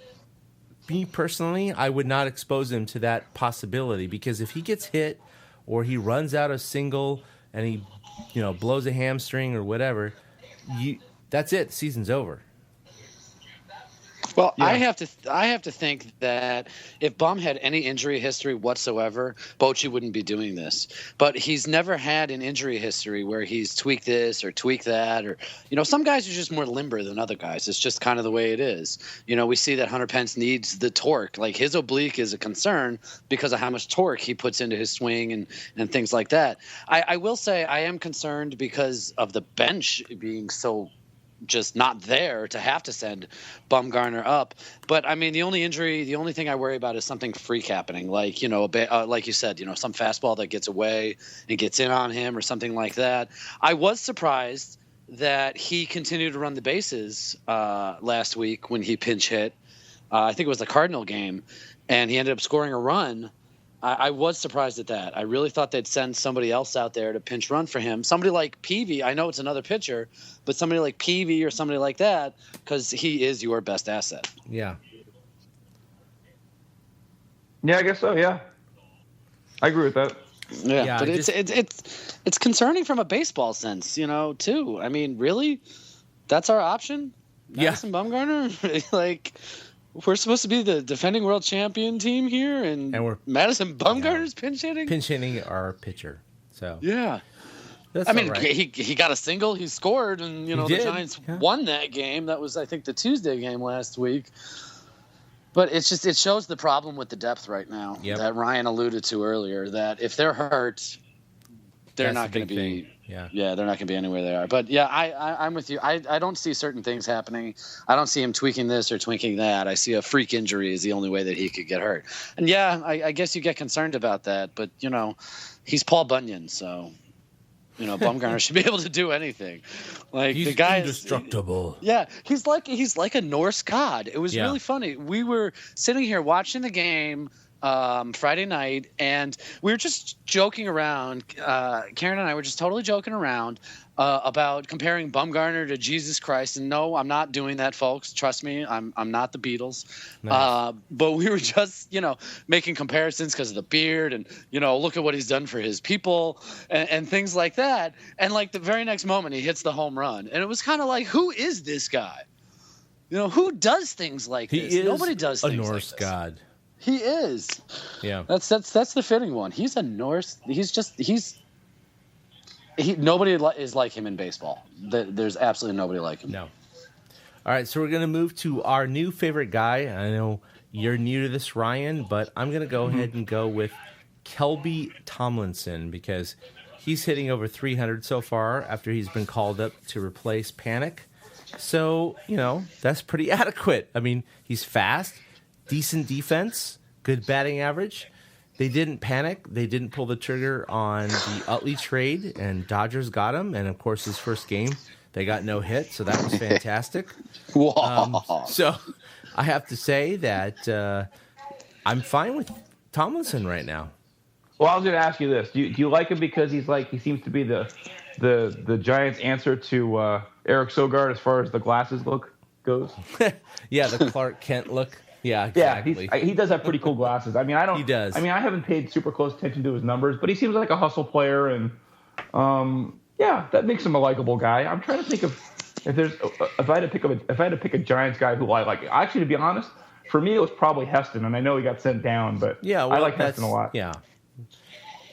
me personally, I would not expose him to that possibility because if he gets hit or he runs out of single and he, blows a hamstring or whatever, that's it. Season's over. Well, yeah. I have to think that if Bum had any injury history whatsoever, Bochy wouldn't be doing this. But he's never had an injury history where he's tweaked this or tweaked that, or some guys are just more limber than other guys. It's just kind of the way it is. We see that Hunter Pence needs the torque. Like his oblique is a concern because of how much torque he puts into his swing and things like that. I will say I am concerned because of the bench being so just not there to have to send Bumgarner up. But I mean, the only thing I worry about is something freak happening, like like you said, some fastball that gets away and gets in on him or something like that. I was surprised that he continued to run the bases last week when he pinch hit. I think it was the Cardinal game, and he ended up scoring a run. I was surprised at that. I really thought they'd send somebody else out there to pinch run for him. Somebody like Peavy. I know it's another pitcher, but somebody like Peavy or somebody like that, because he is your best asset. Yeah. Yeah, I guess so. Yeah, I agree with that. Yeah, but it's concerning from a baseball sense, too. I mean, really, that's our option. Madison Bumgarner, like. We're supposed to be the defending world champion team here, and we're Madison Bumgarner's pinch hitting our pitcher. So yeah, that's he got a single, he scored, and the Giants won that game. That was, I think, the Tuesday game last week. But it shows the problem with the depth right now that Ryan alluded to earlier. That if they're hurt, they're not going to be. Yeah, they're not going to be anywhere they are. But yeah, I'm with you. I don't see certain things happening. I don't see him tweaking this or tweaking that. I see a freak injury is the only way that he could get hurt. And yeah, I guess you get concerned about that. But he's Paul Bunyan, so Bumgarner should be able to do anything. Like he's the guy indestructible. Yeah, he's like a Norse god. It was really funny. We were sitting here watching the game Friday night, and we were just joking around. Karen and I were just totally joking around about comparing Bumgarner to Jesus Christ. And no, I'm not doing that, folks. Trust me, I'm not the Beatles. Nice. But we were just making comparisons because of the beard, and look at what he's done for his people and things like that. And like the very next moment, he hits the home run, and it was kind of like, who is this guy? Who does things like this? Nobody does things like this. A Norse god. He is. Yeah. That's the fitting one. He's a Norse. Nobody is like him in baseball. There's absolutely nobody like him. No. All right, so we're going to move to our new favorite guy. I know you're new to this, Ryan, but I'm going to go ahead and go with Kelby Tomlinson because he's hitting over 300 so far after he's been called up to replace Panic. So, that's pretty adequate. I mean, he's fast. Decent defense, good batting average. They didn't panic. They didn't pull the trigger on the Utley trade, and Dodgers got him. And, of course, his first game, they got no hit, so that was fantastic. So I have to say that I'm fine with Tomlinson right now. Well, I was going to ask you this: do you like him because he seems to be the Giants' answer to Eric Sogard as far as the glasses look goes? Yeah, the Clark Kent look. Yeah, exactly. Yeah, he does have pretty cool glasses. I mean, He does. I mean, I haven't paid super close attention to his numbers, but he seems like a hustle player, and yeah, that makes him a likable guy. I'm trying to think of if I had to pick a Giants guy who I like. Actually, to be honest, for me it was probably Heston, and I know he got sent down, but Yeah, I like Heston a lot. Yeah.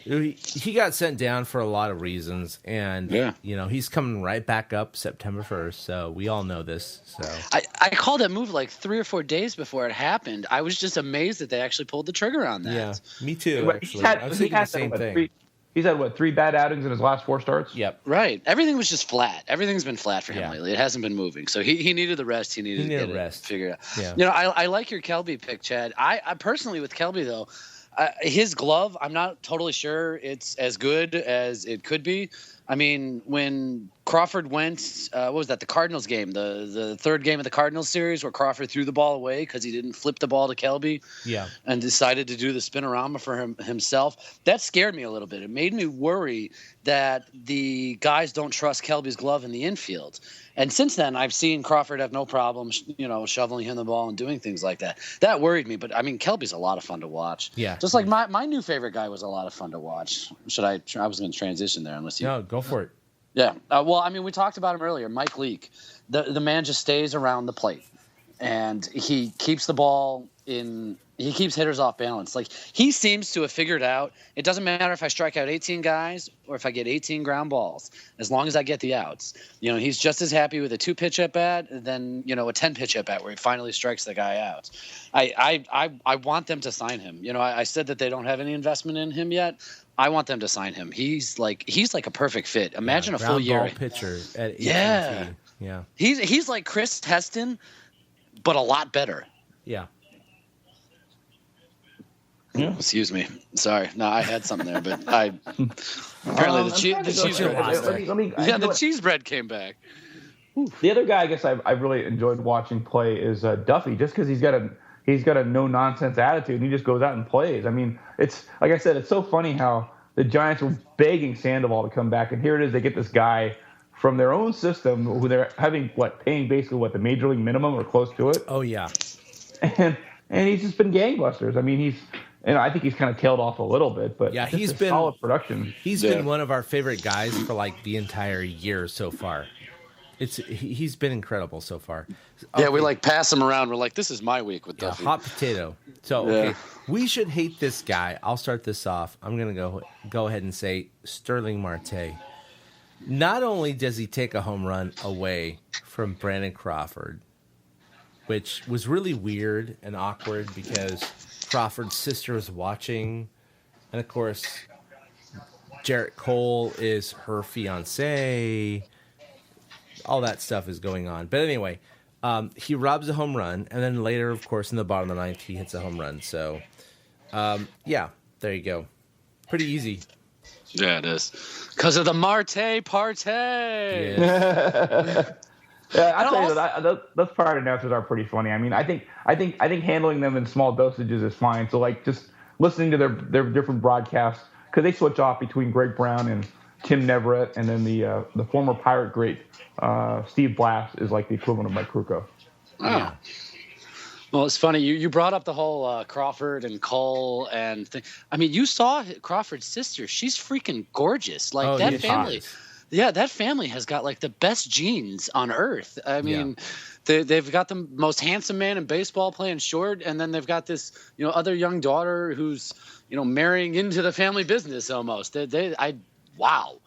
He got sent down for a lot of reasons, and he's coming right back up September 1st, so we all know this. So I called that move like 3 or 4 days before it happened. I was just amazed that they actually pulled the trigger on that. yeah, me too. Actually, I was He thinking the had same thing. He's had 3 bad outings in his last 4 starts. Yep. Right. Everything was just flat. Everything's been flat for him Yeah. lately. It hasn't been moving. So he needed the rest. He needed to get rest. it figured out. Yeah. I like your Kelby pick, Chad. I personally with Kelby though, his glove, I'm not totally sure it's as good as it could be. I mean, when Crawford went, what was that? The Cardinals game, the third game of the Cardinals series, where Crawford threw the ball away because he didn't flip the ball to Kelby, and decided to do the spinorama for himself. That scared me a little bit. It made me worry that the guys don't trust Kelby's glove in the infield. And since then, I've seen Crawford have no problem, shoveling him the ball and doing things like that. That worried me. But I mean, Kelby's a lot of fun to watch. Yeah, just like my new favorite guy was a lot of fun to watch. I was going to transition there unless you. No, go for it. Yeah. Well, I mean, we talked about him earlier. Mike Leake, the man just stays around the plate, and he keeps the ball in. He keeps hitters off balance. Like, he seems to have figured out it doesn't matter if I strike out 18 guys or if I get 18 ground balls, as long as I get the outs. He's just as happy with a 2-pitch at bat than a 10-pitch at bat where he finally strikes the guy out. I want them to sign him. I said that they don't have any investment in him yet. I want them to sign him. He's like a perfect fit. Imagine a full year pitcher at AT&T. Yeah. He's like Chris Heston, but a lot better. Yeah. Excuse me. Sorry. No, I had something there, but apparently the cheese bread came back. The other guy I guess I really enjoyed watching play is Duffy, just because he's got a no nonsense attitude and he just goes out and plays. I mean, it's like I said, it's so funny how the Giants were begging Sandoval to come back, and here it is, they get this guy from their own system who they're paying basically the major league minimum or close to it. Oh yeah. And he's just been gangbusters. I mean, I think he's kind of tailed off a little bit, but he's been solid production. He's been one of our favorite guys for like the entire year so far. He's been incredible so far. Okay. Yeah, we pass him around. We're like, this is my week with Duffy. Hot potato. So okay, we should hate this guy. I'll start this off. I'm gonna go ahead and say Sterling Marte. Not only does he take a home run away from Brandon Crawford, which was really weird and awkward because Crawford's sister was watching, and of course, Jarrett Cole is her fiance. All that stuff is going on. But anyway, he robs a home run, and then later, of course, in the bottom of the ninth, he hits a home run. So, there you go. Pretty easy. Yeah, it is. Because of the Marte Partey. Yeah. Yeah, I tell you those prior announcers are pretty funny. I mean, I think handling them in small dosages is fine. So just listening to their different broadcasts, because they switch off between Greg Brown and Tim Neverett, and then the former Pirate great Steve Blass is like the equivalent of Mike Krukow. Oh. Yeah. Well, it's funny. You brought up the whole Crawford and Cole and thing. I mean, you saw Crawford's sister. She's freaking gorgeous. Like that family. Yeah, that family has got the best genes on earth. I mean, they've got the most handsome man in baseball playing short, and then they've got this other young daughter who's marrying into the family business almost. Wow.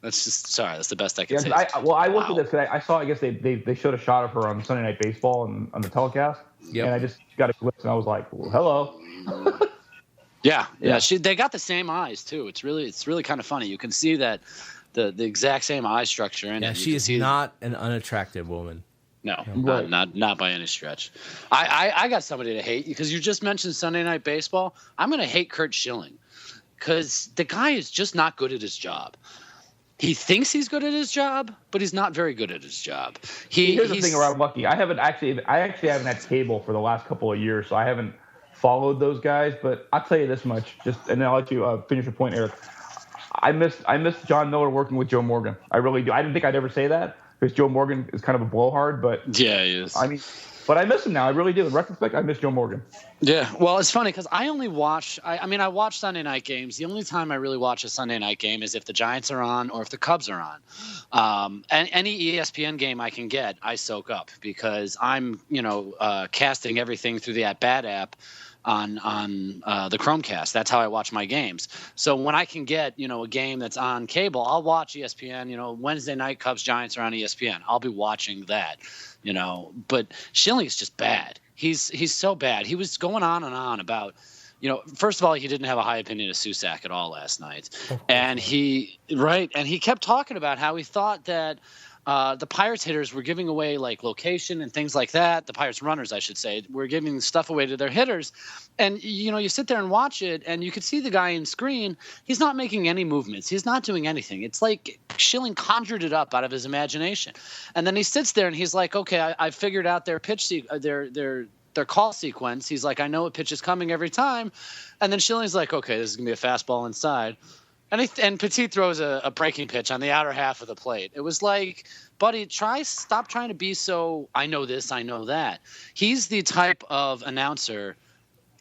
That's the best I can say. I looked at this because I saw. I guess they showed a shot of her on Sunday Night Baseball on the telecast, and I just got a glimpse, and I was like, well, hello. Yeah. They got the same eyes too. It's really kind of funny. You can see that. The exact same eye structure in it. Yeah, she is not an unattractive woman. No, not by any stretch. I got somebody to hate because you just mentioned Sunday Night Baseball. I'm going to hate Curt Schilling because the guy is just not good at his job. He thinks he's good at his job, but he's not very good at his job. Here's the thing around Lucky. I actually haven't had cable for the last couple of years, so I haven't followed those guys, but I'll tell you this much, and then I'll let you finish your point, Eric. I miss John Miller working with Joe Morgan. I really do. I didn't think I'd ever say that because Joe Morgan is kind of a blowhard, but Yeah, he is. I mean, but I miss him now. I really do. In retrospect, I miss Joe Morgan. Yeah, well, it's funny because I only watch. I mean, I watch Sunday night games. The only time I really watch a Sunday night game is if the Giants are on or if the Cubs are on. And any ESPN game I can get, I soak up because I'm, casting everything through the At Bat app on the Chromecast. That's how I watch my games. So when I can get, a game that's on cable, I'll watch ESPN. Wednesday night Cubs Giants are on ESPN. I'll be watching that. But Schilling is just bad. He's so bad. He was going on and on about, first of all, he didn't have a high opinion of Susac at all last night. And he kept talking about how he thought that the Pirates hitters were giving away like location and things like that. The Pirates runners, I should say, were giving stuff away to their hitters. And, you sit there and watch it and you could see the guy in screen. He's not making any movements. He's not doing anything. It's like Schilling conjured it up out of his imagination. And then he sits there and he's like, okay, I figured out their pitch, their call sequence. He's like, I know what pitch is coming every time. And then Schilling's like, okay, this is going to be a fastball inside. And Petit throws a breaking pitch on the outer half of the plate. It was like, buddy, stop trying to be so I know this, I know that. He's the type of announcer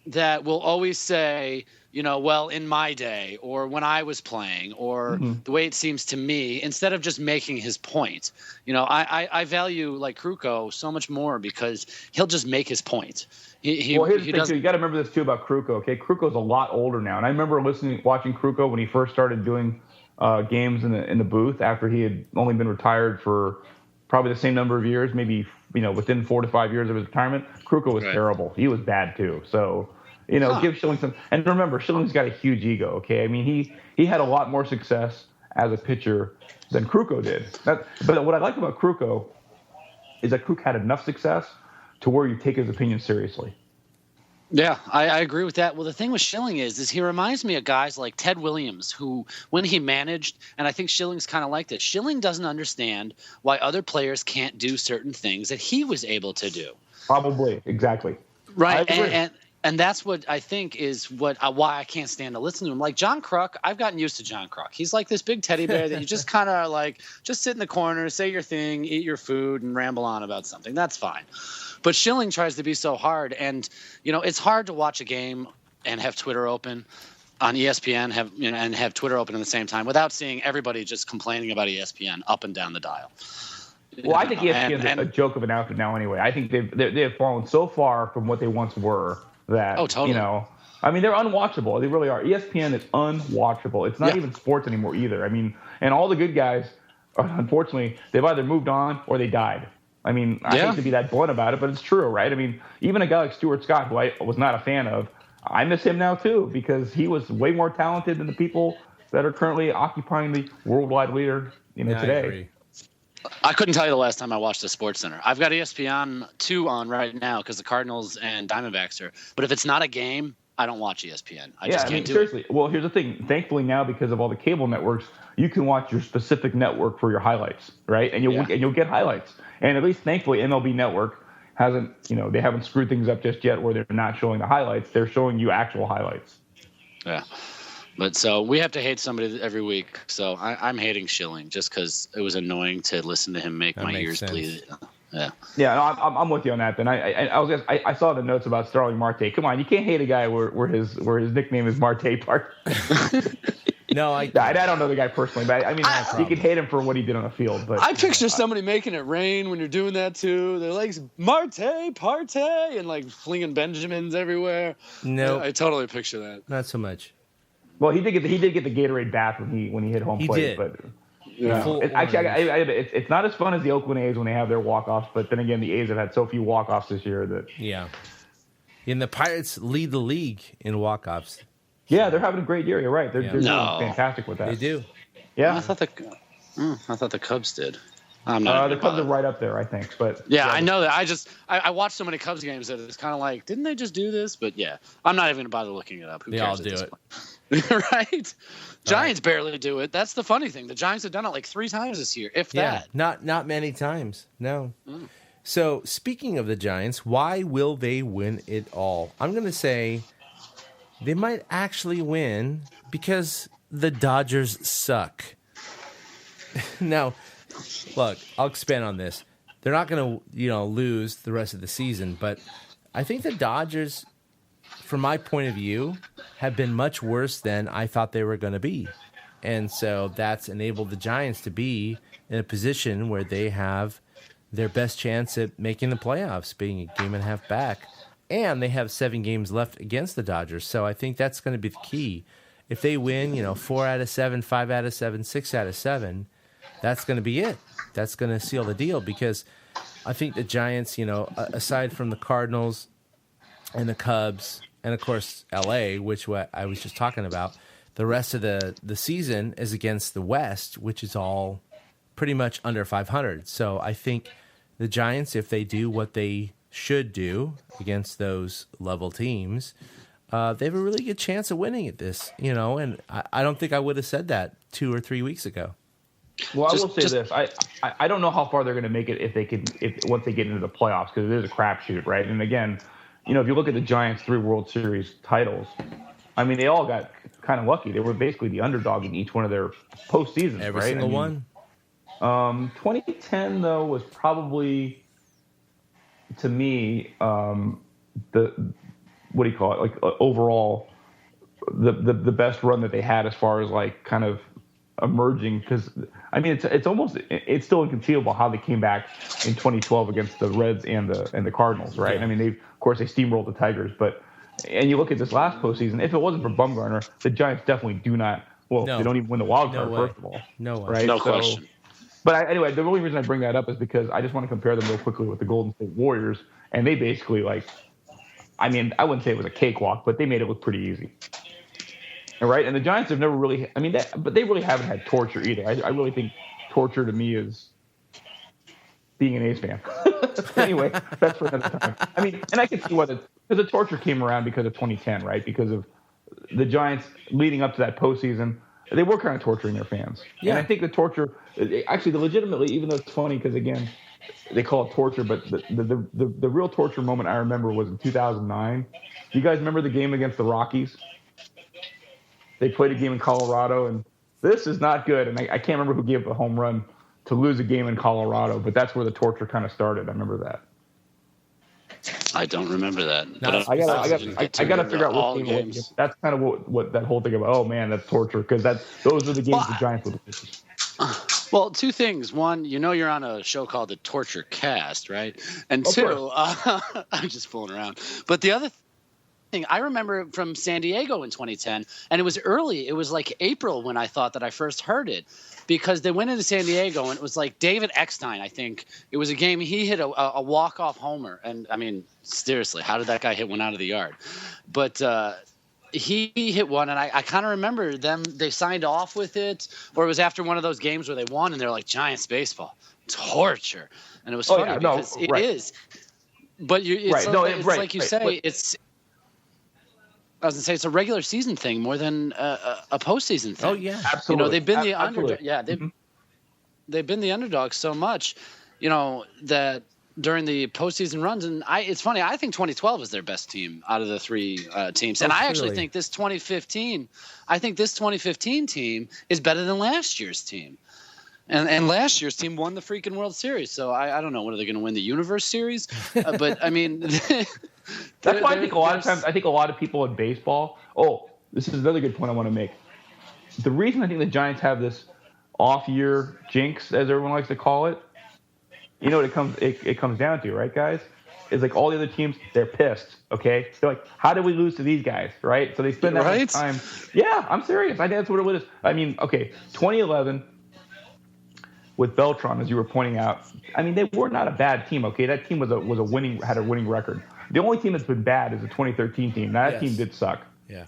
that will always say, well, in my day or when I was playing or the way it seems to me, instead of just making his point. I value like Kruko so much more because he'll just make his point. Here's the thing, too. You got to remember this, too, about Kruko. Okay, Kruko's a lot older now. And I remember watching Kruko when he first started doing games in the booth after he had only been retired for probably the same number of years, maybe, within 4 to 5 years of his retirement. Kruko was terrible. He was bad, too. So, give Schilling some – and remember, Schilling's got a huge ego, okay? I mean, he had a lot more success as a pitcher than Kruko did. But what I like about Kruko is that Kruko had enough success to where you take his opinion seriously. Yeah, I agree with that. Well, the thing with Schilling is he reminds me of guys like Ted Williams, who, when he managed, and I think Schilling's kind of like this, Schilling doesn't understand why other players can't do certain things that he was able to do. Probably, exactly. Right, and that's what I think is why I can't stand to listen to him. Like John Kruk, I've gotten used to John Kruk. He's like this big teddy bear that you just kind of like just sit in the corner, say your thing, eat your food, and ramble on about something. That's fine. But Schilling tries to be so hard, and it's hard to watch a game and have Twitter open on ESPN, and have Twitter open at the same time without seeing everybody just complaining about ESPN up and down the dial. Well, I think ESPN is a joke of an outfit now. Anyway, I think they have fallen so far from what they once were that totally. I mean, they're unwatchable. They really are. ESPN is unwatchable. It's not even sports anymore either. I mean, and all the good guys, unfortunately, they've either moved on or they died. I mean, I hate to be that blunt about it, but it's true, right? I mean, even a guy like Stuart Scott, who I was not a fan of, I miss him now too because he was way more talented than the people that are currently occupying the worldwide leader, today. I agree. I couldn't tell you the last time I watched the Sports Center. I've got ESPN 2 on right now because the Cardinals and Diamondbacks are. But if it's not a game, I don't watch ESPN. I just can't do seriously. it. Well, here's the thing. Thankfully now, because of all the cable networks, you can watch your specific network for your highlights, right? And you'll get highlights. And at least thankfully, MLB Network hasn't, they haven't screwed things up just yet where they're not showing the highlights. They're showing you actual highlights. Yeah. But so we have to hate somebody every week. So I'm hating Schilling just because it was annoying to listen to him make my ears bleed. Yeah. Yeah, no, I'm with you on that. Then I saw the notes about Starling Marte. Come on, you can't hate a guy where his nickname is Marte Park. No, I don't know the guy personally, but I mean, you can hate him for what he did on the field. But I picture somebody making it rain when you're doing that too. They're like Marte, Parte, and like flinging Benjamins everywhere. No, I totally picture that. Not so much. Well, he did get the Gatorade bath when he hit home plate, but. It's not as fun as the Oakland A's when they have their walk-offs, but then again, the A's have had so few walk-offs this year that. Yeah. And the Pirates lead the league in walk-offs. Yeah, they're having a great year. You're right. They're doing fantastic with that. They do. Yeah. I thought the Cubs did. I'm not. The Cubs are right up there, I think. But yeah, I know that. I watched so many Cubs games that it's kind of like, didn't they just do this? But yeah, I'm not even going to bother looking it up. Who they cares all do it. Right? Giants barely do it. That's the funny thing. The Giants have done it like 3 times this year, if that. Not many times. No. So, speaking of the Giants, why will they win it all? I'm going to say they might actually win because the Dodgers suck. Now, look, I'll expand on this. They're not going to, lose the rest of the season, but I think the Dodgers, from my point of view, have been much worse than I thought they were going to be. And so that's enabled the Giants to be in a position where they have their best chance at making the playoffs, being a game and a half back. And they have 7 games left against the Dodgers. So I think that's going to be the key. If they win, 4 out of 7, 5 out of 7, 6 out of 7, that's going to be it. That's going to seal the deal because I think the Giants, aside from the Cardinals and the Cubs and, of course, L.A., which I was just talking about, the rest of the season is against the West, which is all pretty much under 500. So I think the Giants, if they do what they should do against those level teams, they have a really good chance of winning at this, and I don't think I would have said that 2 or 3 weeks ago. Well, I will say this. I don't know how far they're going to make it if once they get into the playoffs, because it is a crapshoot, right? And again, if you look at the Giants' 3 World Series titles, I mean, they all got kind of lucky. They were basically the underdog in each one of their postseasons, Every right? single one. 2010 though was probably, to me, the what do you call it? Like overall, the best run that they had as far as like kind of emerging, because I mean it's still inconceivable how they came back in 2012 against the Reds and the Cardinals, right? Yeah. I mean they steamrolled the Tigers, and you look at this last postseason, if it wasn't for Bumgarner, the Giants definitely do not. Well, No. they don't even win the wild card, No way. first of all. No way. Right? No question. But anyway, the only reason I bring that up is because I just want to compare them real quickly with the Golden State Warriors, and they basically I wouldn't say it was a cakewalk, but they made it look pretty easy. All right, and the Giants have never really, but they really haven't had torture either. I really think torture to me is being an A's fan. Anyway, that's for another time. I mean, and I can see why because the torture came around because of 2010, right? Because of the Giants leading up to that postseason, they were kind of torturing their fans. Yeah. And I think the torture, actually, legitimately, even though it's funny because again, they call it torture, but the real torture moment I remember was in 2009. Do you guys remember the game against the Rockies? They played a game in Colorado, and this is not good. And I can't remember who gave up a home run to lose a game in Colorado, but that's where the torture kind of started. I remember that. I don't remember that. No, But I gotta figure out all what game it was. games. That's kind of what that whole thing about. Oh man, that's torture because those are the games the Giants would lose. Well, 2 things. One, you're on a show called the Torture Cast, right? And Of 2, I'm just fooling around. But the other thing, I remember from San Diego in 2010, and it was early. It was like April when I thought that I first heard it, because they went into San Diego, and it was like David Eckstein, I think. It was a game. He hit a walk-off homer. And, I mean, seriously, how did that guy hit one out of the yard? But he hit one, and I kind of remember they signed off with it, or it was after one of those games where they won, and they're like, Giants baseball, torture. And it was funny because it is. But it's like you say, it's – I was gonna say it's a regular season thing more than a postseason thing. Oh yeah, absolutely. They've been the underdog. Absolutely. Yeah, they've been the underdog so much, that during the postseason runs. And it's funny. I think 2012 is their best team out of the 3 teams, and I actually think this 2015. I think this 2015 team is better than last year's team. And last year's team won the freaking World Series. So I don't know whether they're going to win the Universe Series, but I mean, that's why I think a lot of times. I think a lot of people in baseball. Oh, this is another good point I want to make. The reason I think the Giants have this off-year jinx, as everyone likes to call it, what it comes down to, right, guys? Is like all the other teams, they're pissed. Okay, they're like, how did we lose to these guys, right? So they spend that much time. Yeah, I'm serious. I think that's what it is. I mean, okay, 2011. With Beltran, as you were pointing out, I mean, they were not a bad team. Okay, that team had a winning record. The only team that's been bad is the 2013 team. Now, that team did suck. Yeah.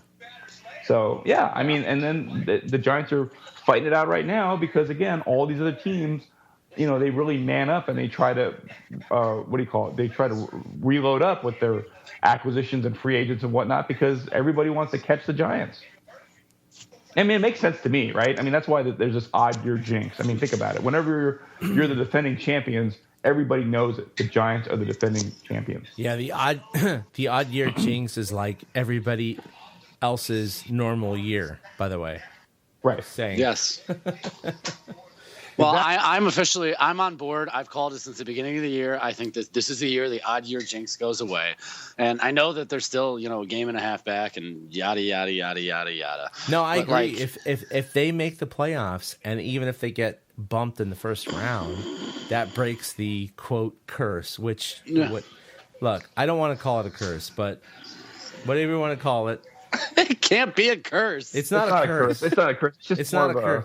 So yeah, I mean, and then the Giants are fighting it out right now because again, all these other teams, they really man up and they try to, They try to reload up with their acquisitions and free agents and whatnot because everybody wants to catch the Giants. I mean, it makes sense to me, right? I mean, that's why there's this odd year jinx. I mean, think about it. Whenever you're the defending champions, everybody knows it. The Giants are the defending champions. Yeah, the odd year jinx is like everybody else's normal year, by the way. Right. Saying. Yes. Well, I'm on board. I've called it since the beginning of the year. I think that this is the year the odd year jinx goes away. And I know that they're still, a game and a half back and yada, yada, yada, yada, yada. No, I agree. Like, if they make the playoffs, and even if they get bumped in the first round, that breaks the, quote, curse, which, look, I don't want to call it a curse, but whatever you want to call it. It can't be a curse. It's not a curse. It's not a curse. It's not a curse.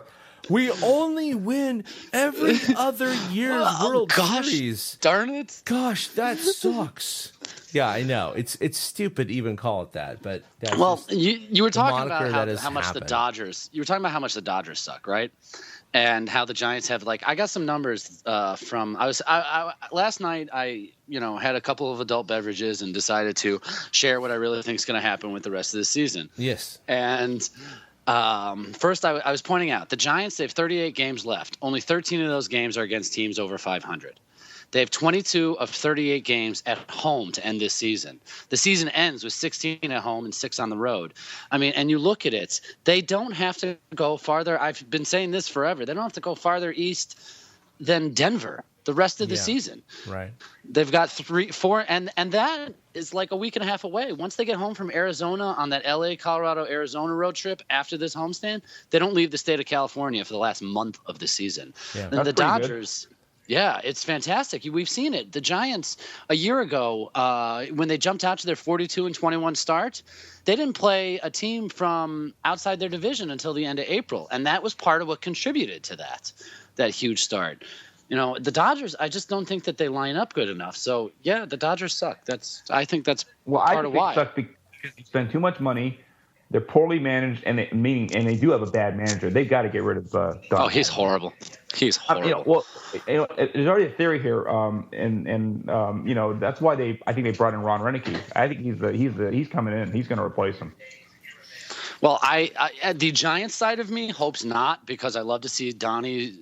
We only win every other year's World Series. Darn it! Gosh, that sucks. Yeah, I know. It's stupid to even call it that, but that's you were talking about how much happened. the Dodgers. You were talking about how much the Dodgers suck, right? And how the Giants have I got some numbers from last night. I had a couple of adult beverages and decided to share what I really think is going to happen with the rest of the season. Yes. And first, I was pointing out the Giants. They have 38 games left. Only 13 of those games are against teams over 500. They have 22 of 38 games at home to end this season. The season ends with 16 at home and 6 on the road. I mean, and you look at it, they don't have to go farther. I've been saying this forever. They don't have to go farther east than Denver the rest of the season. Right. They've got 3, 4, and that is like a week and a half away. Once they get home from Arizona on that LA, Colorado, Arizona road trip after this homestand, they don't leave the state of California for the last month of the season. Yeah. And the Dodgers... Good. Yeah, it's fantastic. We've seen it. The Giants a year ago, when they jumped out to their 42-21 start, they didn't play a team from outside their division until the end of April, and that was part of what contributed to that huge start. The Dodgers, I just don't think that they line up good enough. So yeah, the Dodgers suck. I think that's part of why. They suck because they spend too much money. They're poorly managed, and they do have a bad manager. They've got to get rid of Don. Oh, he's horrible. He's horrible. There's already a theory here, that's why I think they brought in Ron Renicky. I think he's coming in. He's going to replace him. Well, I the Giants side of me hopes not, because I love to see Donnie,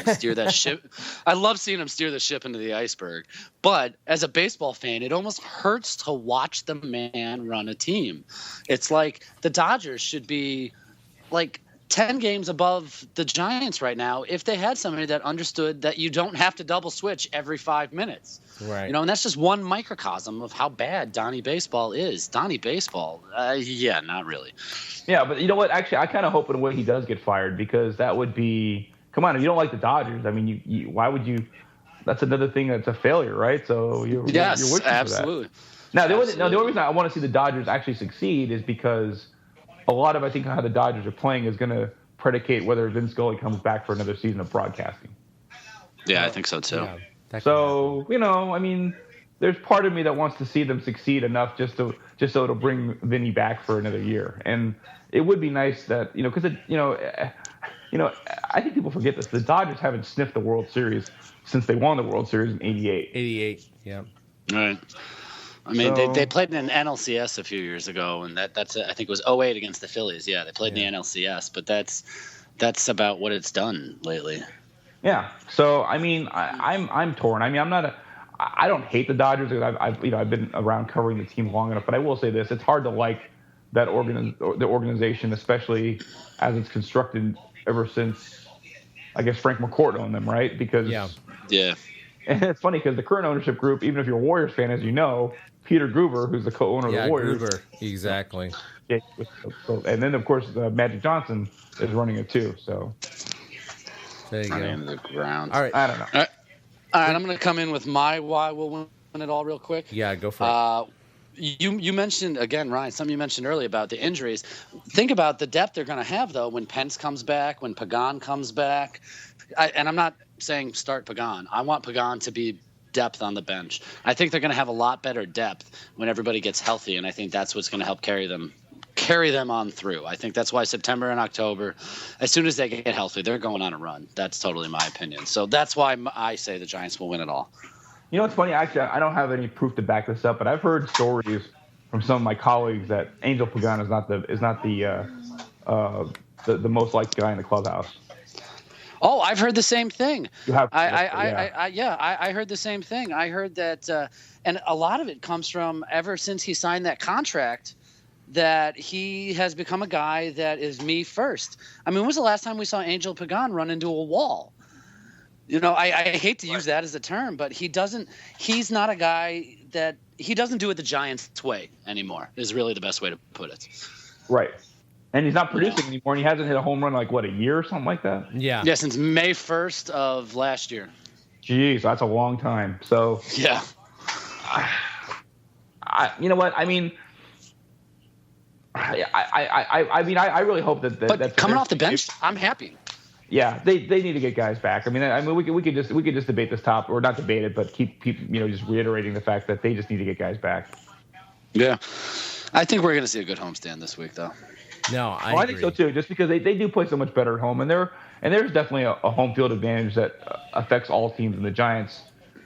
steer that ship. I love seeing him steer the ship into the iceberg. But as a baseball fan, it almost hurts to watch the man run a team. It's like the Dodgers should be like 10 games above the Giants right now if they had somebody that understood that you don't have to double switch every 5 minutes. Right. And that's just one microcosm of how bad Donnie Baseball is. Donnie Baseball, not really. Yeah, but you know what? Actually, I kind of hope in a way he does get fired, because that would be – come on, if you don't like the Dodgers, I mean, why would you – that's another thing that's a failure, right? So you're wishing absolutely. for that. Now, the only reason I want to see the Dodgers actually succeed is because a lot of, I think, how the Dodgers are playing is going to predicate whether Vince Scully comes back for another season of broadcasting. Yeah, I think so too. Yeah, so, I mean, there's part of me that wants to see them succeed enough just so it'll bring Vinny back for another year. And it would be nice that, because I think people forget this. The Dodgers haven't sniffed the World Series since they won the World Series in 88. 88, yeah. Right. I mean, they played in an NLCS a few years ago, and that's I think it was 08 against the Phillies. Yeah, they played in the NLCS, but that's about what it's done lately. Yeah. So I mean, I'm torn. I mean, I don't hate the Dodgers because I've been around covering the team long enough, but I will say this: it's hard to like the organization, especially as it's constructed ever since, I guess, Frank McCourt owned them, right? Because yeah. And it's funny because the current ownership group, even if you're a Warriors fan, as you know, Peter Gruber, who's the co-owner of the Warriors. Gruber, exactly. Yeah, and then, of course, Magic Johnson is running it too. So there you go. Into the ground. All right. I don't know. All right, I'm going to come in with my why we'll win it all real quick. Yeah, go for it. You mentioned, again, Ryan, something you mentioned earlier about the injuries. Think about the depth they're going to have, though, when Pence comes back, when Pagan comes back. And I'm not saying start Pagan. I want Pagan to be depth on the bench. I think they're going to have a lot better depth when everybody gets healthy, and I think that's what's going to help carry them on through. I think that's why September and October, as soon as they get healthy, they're going on a run. That's totally my opinion. So that's why I say the Giants will win it all. You know what's funny? Actually, I don't have any proof to back this up, but I've heard stories from some of my colleagues that Angel Pagan is not the most liked guy in the clubhouse. Oh, I've heard the same thing. You have, I heard the same thing. I heard that, and a lot of it comes from ever since he signed that contract, that he has become a guy that is me first. I mean, when was the last time we saw Angel Pagan run into a wall? You know, I hate to use that as a term, but he's not a guy that he doesn't do it the Giants way anymore, is really the best way to put it. Right. And he's not producing anymore, and he hasn't hit a home run like, what, a year or something like that? Yeah. Yeah, since May 1st of last year. Jeez, that's a long time. So, Yeah. you know what? I mean, I really hope that. But coming off the bench, I'm happy. Yeah, they need to get guys back. I mean, we could just debate this top, or not debate it, but keep just reiterating the fact that they just need to get guys back. Yeah, I think we're going to see a good homestand this week, though. No, I agree. think so too. Just because they do play so much better at home, and there's definitely a home field advantage that affects all teams, and the Giants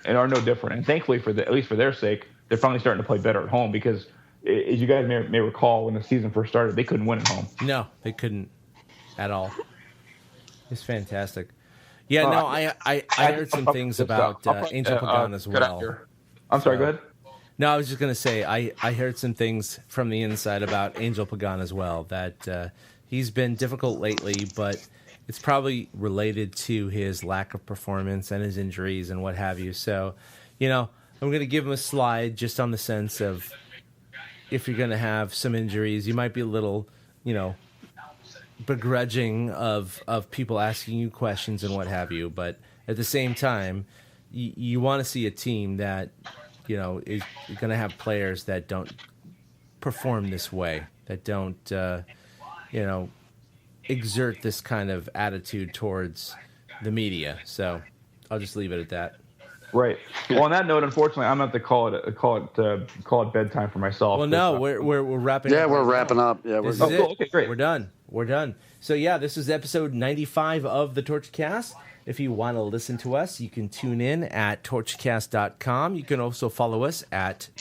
and are no different. And thankfully, at least for their sake, they're finally starting to play better at home because, as you guys may recall, when the season first started, they couldn't win at home. No, they couldn't at all. It's fantastic. Yeah, no, I heard some things about Angel Pagan as well. I'm sorry, go ahead. No, I was just going to say I heard some things from the inside about Angel Pagan as well, that he's been difficult lately, but it's probably related to his lack of performance and his injuries and what have you. So, I'm going to give him a slide just on the sense of if you're going to have some injuries, you might be a little, begrudging of people asking you questions and what have you. But at the same time, you want to see a team that, is going to have players that don't perform this way, that don't, exert this kind of attitude towards the media. So I'll just leave it at that. Right. Well, on that note, unfortunately, I'm going to have to call it bedtime for myself. Well, no, we're wrapping up. Yeah, we're wrapping up. Yeah, This is cool. it. Okay, great. We're done. So, yeah, this is episode 95 of the TorchCast. If you want to listen to us, you can tune in at torchcast.com. You can also follow us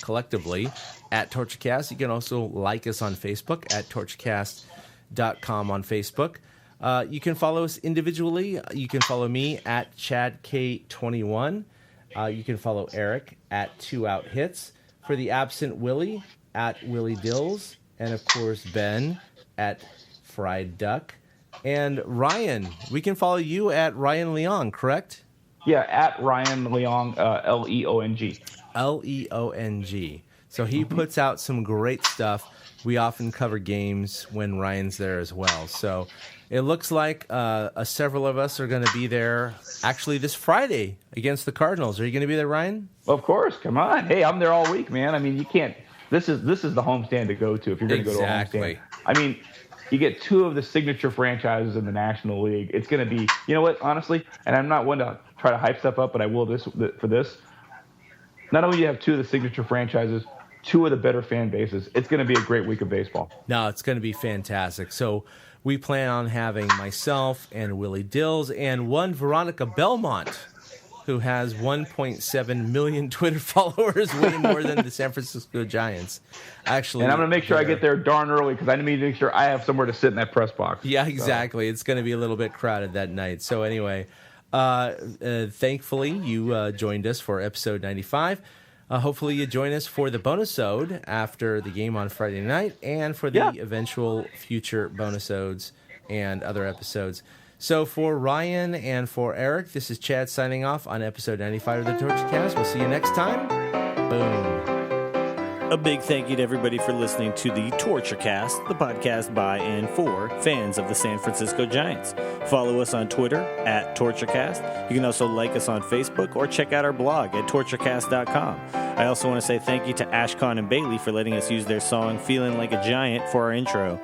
collectively at TorchCast. You can also like us on Facebook at torchcast.com on Facebook. You can follow us individually. You can follow me at ChadK21. You can follow Eric at 2OutHits. For the absent Willie, at Willie Dills. And, of course, Ben at Fried Duck. And Ryan, we can follow you at Ryan Leong, correct? Yeah, at Ryan Leong, Leong. Leong. So he puts out some great stuff. We often cover games when Ryan's there as well. So it looks like several of us are going to be there actually this Friday against the Cardinals. Are you going to be there, Ryan? Of course. Come on. Hey, I'm there all week, man. I mean, you can't. This is the homestand to go to if you're going to go to a homestand. I mean, you get two of the signature franchises in the National League. It's going to be, you know what, honestly, and I'm not one to try to hype stuff up, but I will for this. Not only do you have two of the signature franchises, two of the better fan bases, it's going to be a great week of baseball. No, it's going to be fantastic. So we plan on having myself and Willie Dills and one Veronica Belmont, who has 1.7 million Twitter followers, way more than the San Francisco Giants. Actually, and I'm going to make sure I get there darn early because I need to make sure I have somewhere to sit in that press box. Yeah, exactly. So. It's going to be a little bit crowded that night. So anyway, thankfully you joined us for episode 95. Hopefully you join us for the bonus-ode after the game on Friday night and for the eventual future bonus-odes and other episodes. So for Ryan and for Eric, this is Chad signing off on episode 95 of the TorchCast. We'll see you next time. Boom. A big thank you to everybody for listening to the TortureCast, the podcast by and for fans of the San Francisco Giants. Follow us on Twitter at TortureCast. You can also like us on Facebook or check out our blog at torturecast.com. I also want to say thank you to Ashcon and Bailey for letting us use their song Feeling Like a Giant for our intro.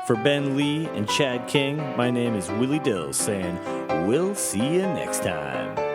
For Ben Lee and Chad King, my name is Willie Dills saying, we'll see you next time.